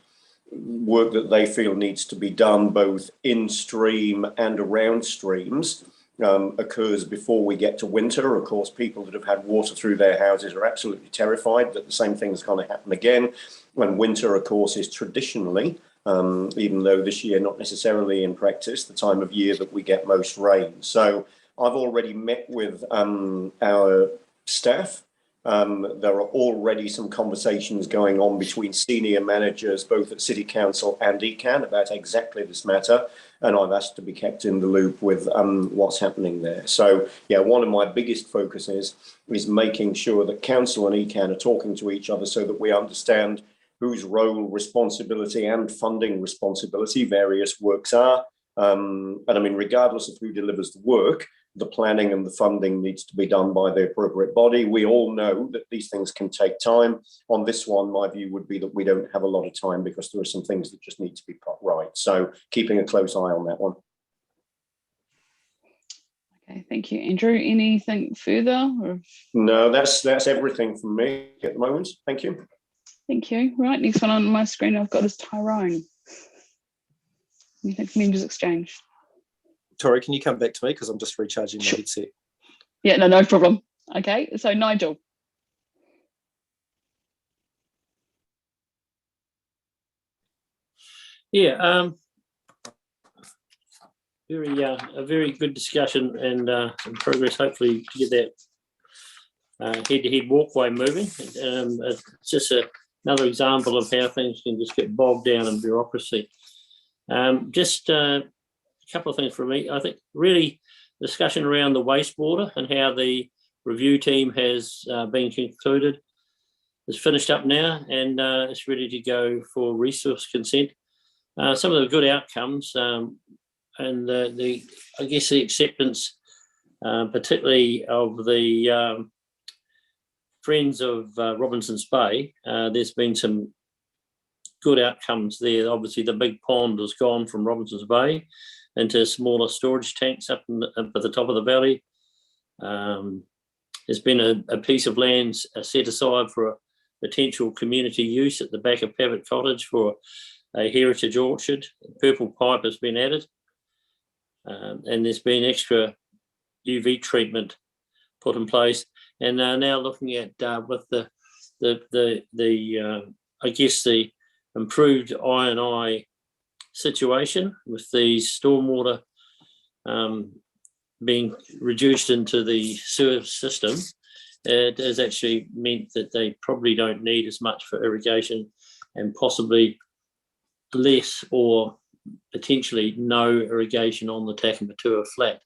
work that they feel needs to be done both in stream and around streams occurs before we get to winter. Of course, people that have had water through their houses are absolutely terrified that the same thing is going to happen again. When winter, of course, is traditionally, even though this year not necessarily in practice, the time of year that we get most rain. So I've already met with our staff. There are already some conversations going on between senior managers, both at City Council and ECAN, about exactly this matter. And I've asked to be kept in the loop with what's happening there. So, yeah, one of my biggest focuses is making sure that Council and ECAN are talking to each other so that we understand whose role, responsibility and funding responsibility various works are. And I mean, regardless of who delivers the work, the planning and the funding needs to be done by the appropriate body. We all know that these things can take time. On this one, my view would be that we don't have a lot of time because there are some things that just need to be put right. So keeping a close eye on that one. Okay, thank you, Andrew. Anything further? Or... No, that's everything from me at the moment. Thank you. Thank you. Right, next one on my screen I've got is Tyrone. Anything from Members Exchange? Tori, can you come back to me because I'm just recharging my headset? Yeah, no problem. Okay, so Nigel. Yeah, a very good discussion and some progress. Hopefully, to get that head-to-head walkway moving. It's just another example of how things can just get bogged down in bureaucracy. Just a couple of things from me. I think really discussion around the wastewater and how the review team has been concluded. It's finished up now and it's ready to go for resource consent. Some of the good outcomes and I guess the acceptance, particularly of the Friends of Robinson's Bay. There's been some good outcomes there. Obviously, the big pond has gone from Robinson's Bay into smaller storage tanks up at the top of the valley. There's been a piece of land set aside for a potential community use at the back of Pavitt Cottage for a heritage orchard. Purple pipe has been added, and there's been extra UV treatment put in place. And now looking at with the I guess the improved I&I situation with the stormwater being reduced into the sewer system, it has actually meant that they probably don't need as much for irrigation and possibly less or potentially no irrigation on the Takamatua flat.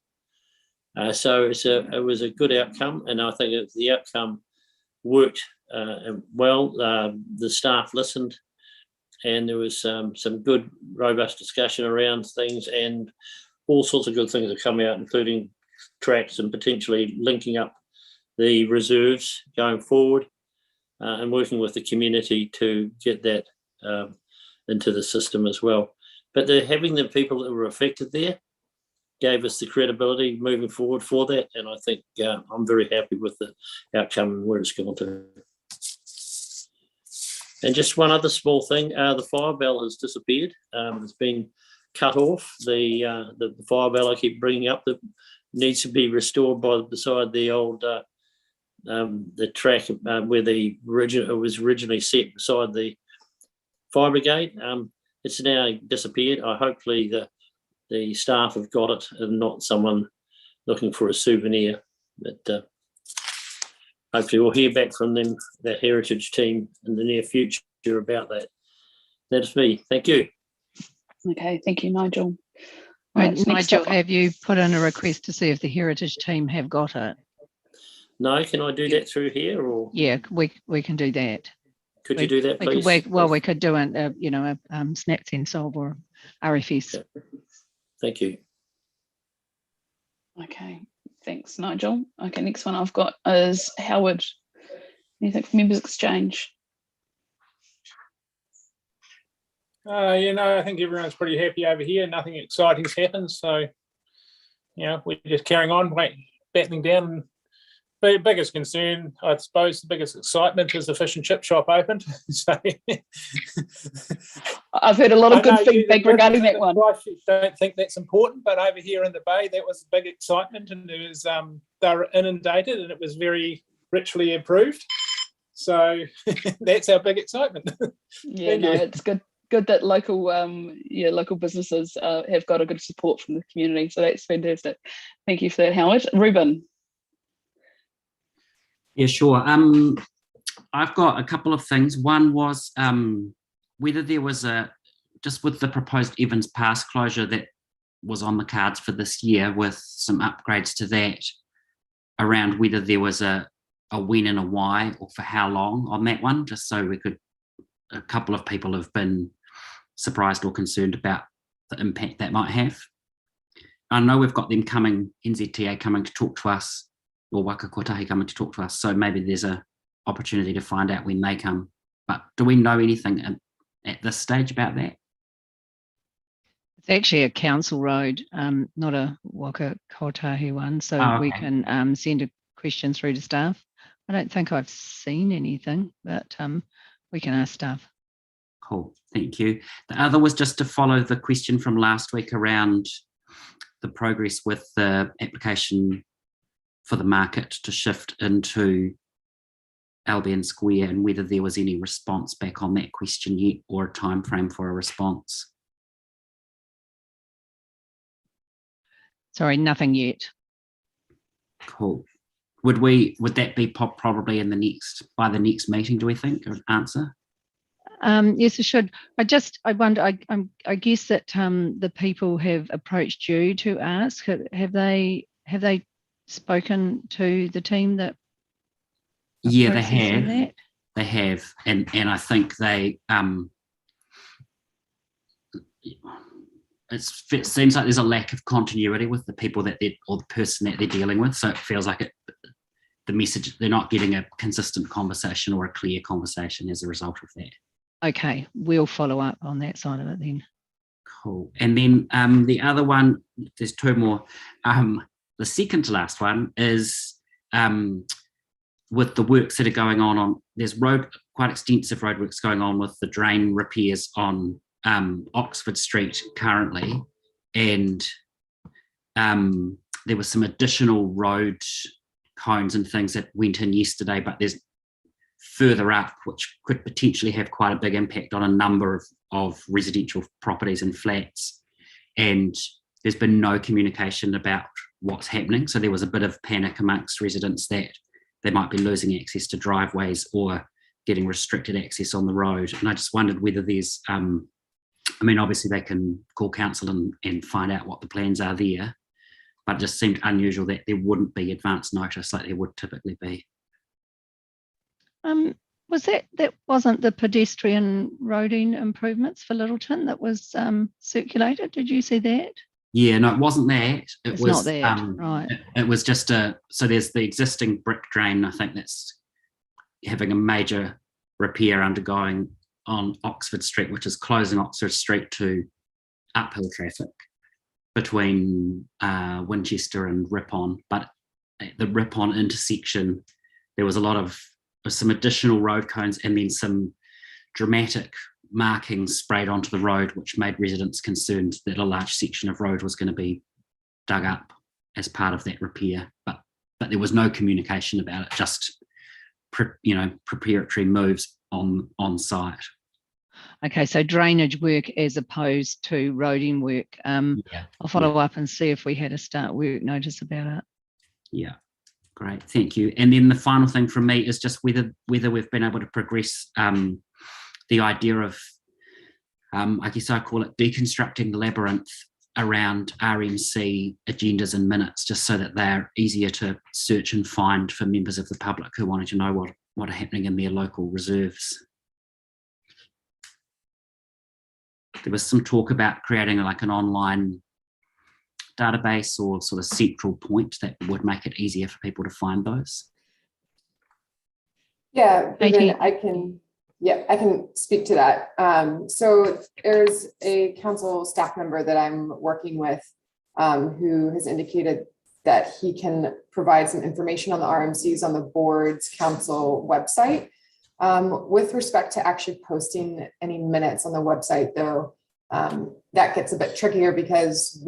So it was a good outcome, and I think the outcome worked well. The staff listened and there was some good, robust discussion around things, and all sorts of good things have come out, including tracks and potentially linking up the reserves going forward, and working with the community to get that into the system as well. But having the people that were affected there gave us the credibility moving forward for that, and I think I'm very happy with the outcome and where it's gone to. And just one other small thing, the fire bell has disappeared. It's been cut off. The fire bell I keep bringing up that needs to be restored beside the old the track where it was originally set beside the fire brigade. It's now disappeared. Hopefully the staff have got it and not someone looking for a souvenir. But hopefully we'll hear back from them, that heritage team, in the near future about that. That's me. Thank you. Okay, thank you, Nigel. Right, Nigel, have you put in a request to see if the heritage team have got it? No, can I do that through here, or? Yeah, we can do that. Could you do that, please? We could do a snaps and solve or RFS. Yeah. Thank you. Okay, thanks, Nigel. Okay, next one I've got is Howard. Anything from Members Exchange? I think everyone's pretty happy over here. Nothing exciting's happened, so we're just carrying on, battling down. The biggest concern, I suppose, the biggest excitement is the fish and chip shop opened. So I've heard a lot of good feedback regarding that one. I don't think that's important, but over here in the bay, that was big excitement, and there was they were inundated, and it was very richly approved. So that's our big excitement. Yeah, no, it's good that local businesses have got a good support from the community. So that's fantastic. Thank you for that, Howard. Ruben. Yeah, sure. I've got a couple of things. One was whether there was just with the proposed Evans Pass closure that was on the cards for this year, with some upgrades to that, around whether there was a when and a why, or for how long on that one, just so we could. A couple of people have been surprised or concerned about the impact that might have. I know we've got them coming, NZTA coming to talk to us, or Waka Kotahi coming to talk to us, so maybe there's a opportunity to find out when they come. But do we know anything at this stage about that? It's actually a council road, not a Waka Kotahi one, so we can send a question through to staff. I don't think I've seen anything, but we can ask staff. Cool, thank you. The other was just to follow the question from last week around the progress with the application for the market to shift into Albion Square, and whether there was any response back on that question yet, or a time frame for a response. Sorry, nothing yet. Cool. Would that be probably by the next meeting, do we think, an answer? Yes, it should. I wonder, I guess that the people have approached you to ask, have they spoken to the team that? Yeah, they have. They have, and I think they it seems like there's a lack of continuity with the people or the person that they're dealing with. So it feels like the message, they're not getting a consistent conversation or a clear conversation as a result of that. Okay, we'll follow up on that side of it then. Cool. And then the other one, there's two more. The second to last one is with the works that are going on, there's quite extensive roadworks going on with the drain repairs on Oxford Street currently, and there was some additional road cones and things that went in yesterday, but there's further up which could potentially have quite a big impact on a number of residential properties and flats, and there's been no communication about what's happening. So there was a bit of panic amongst residents that they might be losing access to driveways or getting restricted access on the road. And I just wondered whether there's obviously they can call council and find out what the plans are there, but it just seemed unusual that there wouldn't be advance notice like there would typically be. Was that wasn't the pedestrian roading improvements for Littleton that was circulated? Did you see that? Yeah, no, it wasn't that. It It's was not that, right? It was just so there's the existing brick drain, I think, that's having a major repair undergoing on Oxford Street, which is closing Oxford Street to uphill traffic between Winchester and Ripon. But at the Ripon intersection, there was some additional road cones and then some dramatic markings sprayed onto the road, which made residents concerned that a large section of road was going to be dug up as part of that repair. But there was no communication about it, just preparatory moves on site. Okay, so drainage work as opposed to roading work. I'll follow up and see if we had a start work notice about it. Yeah, great, thank you. And then the final thing from me is just whether we've been able to progress the idea of, I guess I call it deconstructing the labyrinth around RMC agendas and minutes, just so that they're easier to search and find for members of the public who wanted to know what are happening in their local reserves. There was some talk about creating like an online database or sort of central point that would make it easier for people to find those. Yeah, I can speak to that. So there's a council staff member that I'm working with who has indicated that he can provide some information on the RMCs on the board's council website. With respect to actually posting any minutes on the website, though, that gets a bit trickier because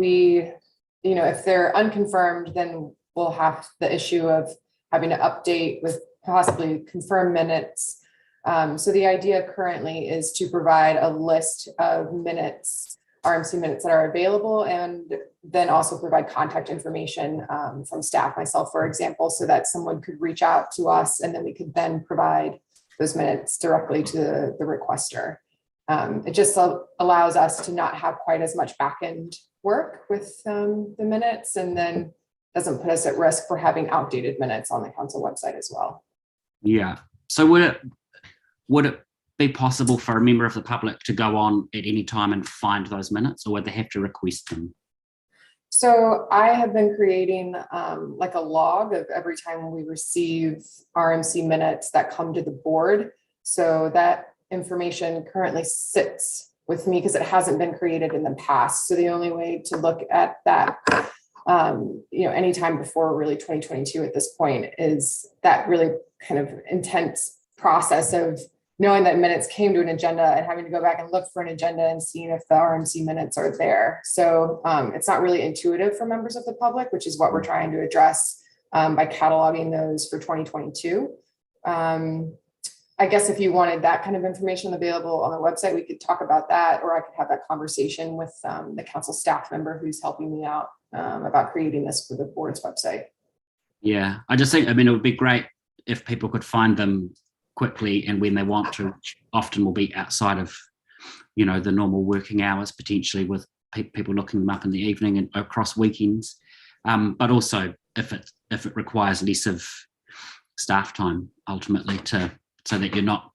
if they're unconfirmed, then we'll have the issue of having to update with possibly confirmed minutes. So the idea currently is to provide a list of minutes, RMC minutes that are available, and then also provide contact information from staff, myself, for example, so that someone could reach out to us and then we could then provide those minutes directly to the requester. It just allows us to not have quite as much back-end work with the minutes, and then doesn't put us at risk for having outdated minutes on the council website as well. Yeah. So would it be possible for a member of the public to go on at any time and find those minutes, or would they have to request them? So I have been creating like a log of every time we receive RMC minutes that come to the board. So that information currently sits with me because it hasn't been created in the past. So the only way to look at that, anytime before really 2022 at this point, is that really kind of intense process of knowing that minutes came to an agenda and having to go back and look for an agenda and seeing if the RMC minutes are there. So it's not really intuitive for members of the public, which is what we're trying to address by cataloging those for 2022. I guess if you wanted that kind of information available on the website, we could talk about that, or I could have that conversation with the council staff member who's helping me out about creating this for the board's website. Yeah, I just think, it would be great if people could find them quickly and when they want to, which often will be outside of, the normal working hours, potentially with people looking them up in the evening and across weekends. But also if it requires less of staff time ultimately so that you're not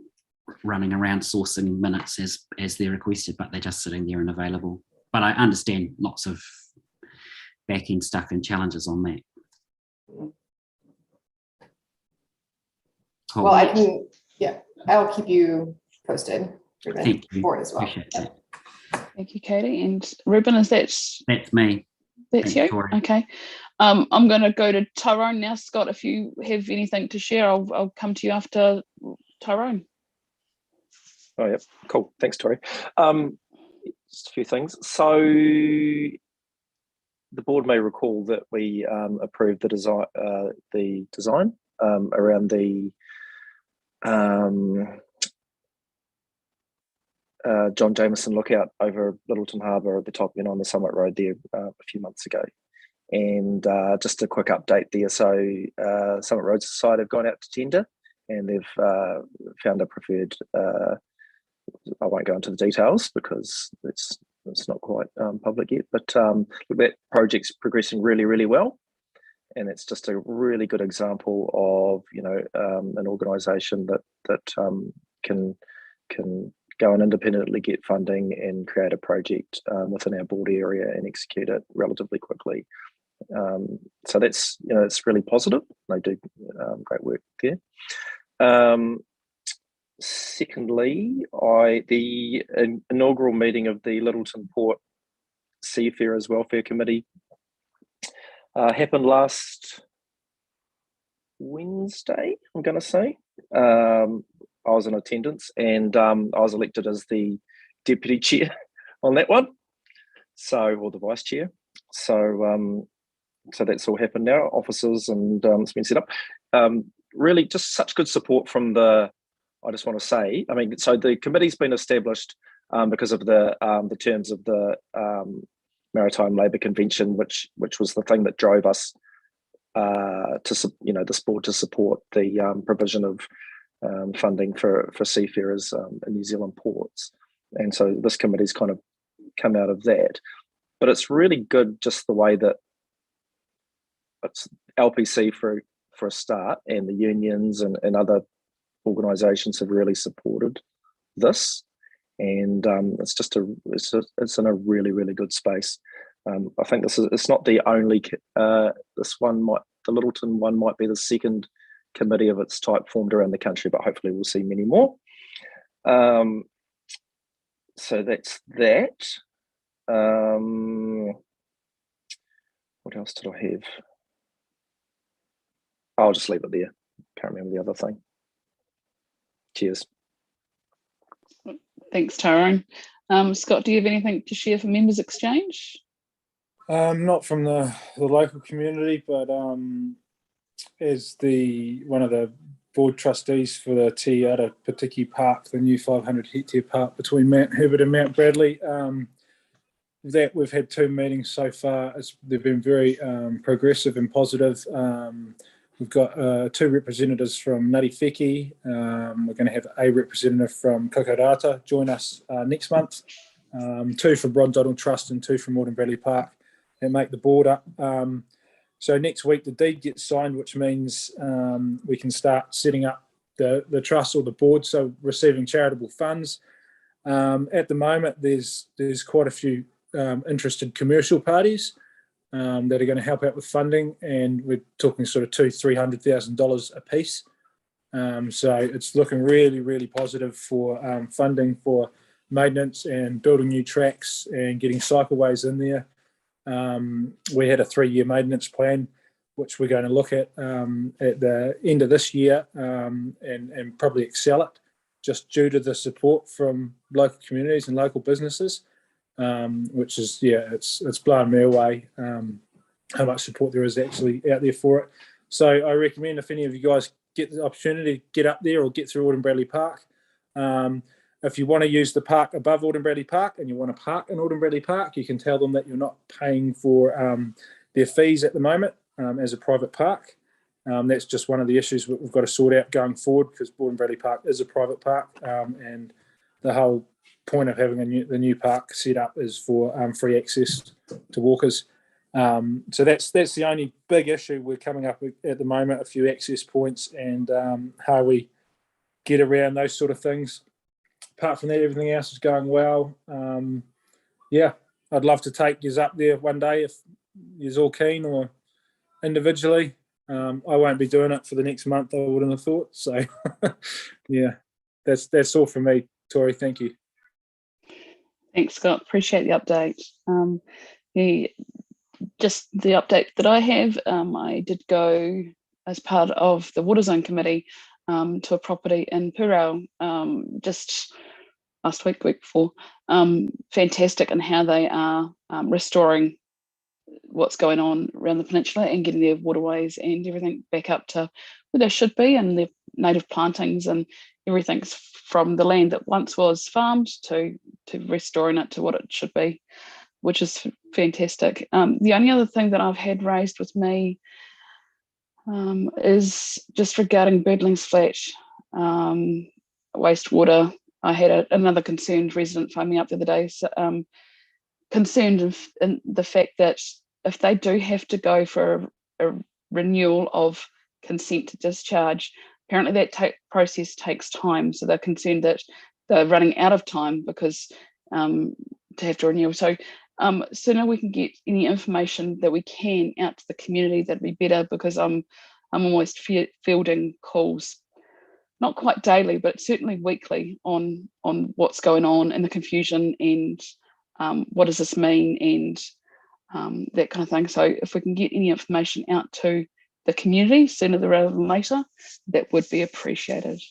running around sourcing minutes as they're requested, but they're just sitting there and available. But I understand lots of back-end stuff and challenges on that. Cool. Well, I'll keep you posted for the board as well. Thank you, Katie. And Ruben, that's me. That's you. Tori. Okay. I'm going to go to Tyrone now. Scott, if you have anything to share, I'll come to you after Tyrone. Oh, yeah. Cool. Thanks, Tori. Just a few things. So the board may recall that we approved the design around the John Jameson lookout over Littleton Harbour at the top end on the Summit Road there a few months ago. And just a quick update there. So Summit Road Society have gone out to tender and they've found a preferred, I won't go into the details because it's not quite public yet, but that project's progressing really, really well. And it's just a really good example of, you know, an organisation that can go and independently get funding and create a project within our board area and execute it relatively quickly. So that's, you know, it's really positive. They do great work there. Secondly, the inaugural meeting of the Littleton Port Seafarers Welfare Committee happened last Wednesday, I'm going to say. I was in attendance, and I was elected as the deputy chair on that one, or the vice chair. So that's all happened now. Officers and it's been set up. Really, just such good support from the. I just want to say, I mean, so the committee's been established because of the terms of the Maritime Labour Convention, which was the thing that drove us this board to support the provision of funding for seafarers in New Zealand ports. And so this committee's kind of come out of that. But it's really good just the way that it's LPC for a start, and the unions and other organisations have really supported this. And it's in a really, really good space. I think it's not the only, the Littleton one might be the second committee of its type formed around the country, but hopefully we'll see many more. So that's that. What else did I have? I'll just leave it there. Can't remember the other thing. Cheers. Thanks, Tyrone. Scott, do you have anything to share for Members Exchange? Not from the local community, but as one of the board trustees for the Te Ara Patiki Park, the new 500 hectare park between Mount Herbert and Mount Bradley, that we've had 2 meetings so far. They've been very progressive and positive. We've got 2 representatives from Ngāti Wheki. We're going to have a representative from Kokorata join us next month. 2 from Brondonald Trust and 2 from Autumn Bradley Park that make the board up. So next week the deed gets signed, which means we can start setting up the trust or the board, so receiving charitable funds. At the moment, there's quite a few interested commercial parties that are going to help out with funding, and we're talking sort of $200,000-300,000 a piece. So it's looking really, really positive for funding for maintenance and building new tracks and getting cycleways in there. We had a 3-year maintenance plan, which we're going to look at the end of this year and probably excel it, just due to the support from local communities and local businesses. Which is, it's blown me away how much support there is actually out there for it. So I recommend, if any of you guys get the opportunity to get up there or get through Autumn Bradley Park, if you want to use the park above Autumn Bradley Park and you want to park in Autumn Bradley Park, you can tell them that you're not paying for their fees at the moment as a private park. That's just one of the issues we've got to sort out going forward, because Autumn Bradley Park is a private park, and the whole point of having the new park set up is for free access to walkers. So that's the only big issue we're coming up with at the moment, a few access points and how we get around those sort of things. Apart from that, everything else is going well. I'd love to take you up there one day if you're all keen, or individually. I won't be doing it for the next month, I wouldn't have thought. So that's all from me, Tori. Thank you. Thanks, Scott. Appreciate the update. The update that I have, I did go as part of the Water Zone Committee to a property in Purau just last week before. Fantastic in how they are restoring what's going on around the peninsula and getting their waterways and everything back up to where they should be, and their native plantings and everything's from the land that once was farmed to restoring it to what it should be, which is fantastic. The only other thing that I've had raised with me is just regarding Birdlings Flat wastewater. I had another concerned resident phone me up the other day, concerned in the fact that if they do have to go for a renewal of consent to discharge. Apparently that process takes time, so they're concerned that they're running out of time because to have to renew. So sooner we can get any information that we can out to the community, that'd be better, because I'm almost fielding calls, not quite daily, but certainly weekly, on what's going on and the confusion and what does this mean, and that kind of thing. So if we can get any information out to the community sooner rather than later, that would be appreciated.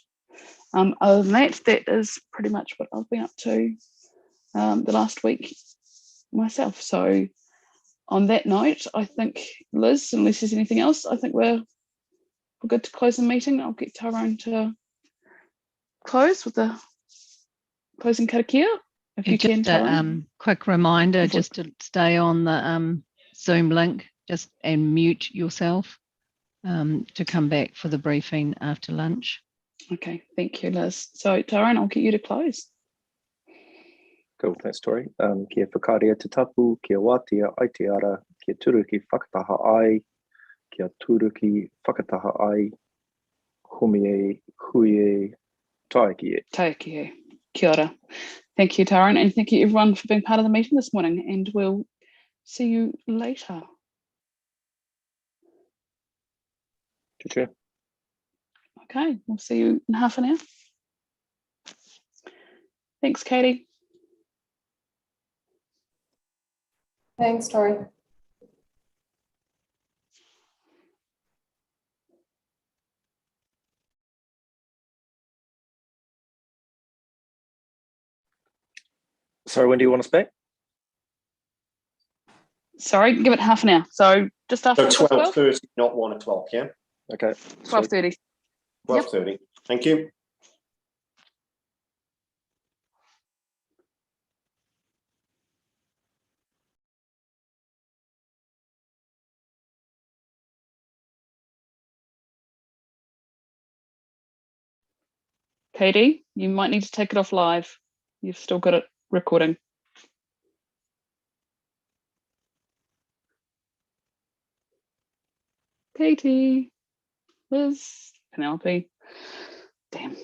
Other than that, that is pretty much what I've been up to the last week myself. So on that note, I think, Liz, unless there's anything else, I think we're good to close the meeting. I'll get Tyrone to close with the closing karakia. If you can, Tyrone. Quick reminder, just to stay on the Zoom link, just and mute yourself to come back for the briefing after lunch. Okay, thank you, Liz. So Tyrone, I'll get you to close. Cool, thanks, Tori. Kia whakaria te tapu, kia wātia aiteara, kia turuki whakataha ai, kia turuki whakataha ai, humie, huie, taiki e. Taiki e. Kia ora. Thank you, Tyrone, and thank you everyone for being part of the meeting this morning, and we'll see you later. Sure. Okay, we'll see you in half an hour. Thanks, Katie. Thanks, Tori. Sorry, when do you want us back? Sorry, give it half an hour. So just after So 12? 12:30, not 1 o'clock, yeah? Okay. 12:30. 12:30. Yep. Thank you. Katie, you might need to take it off live. You've still got it recording. Katie, Liz, Penelope. Damn.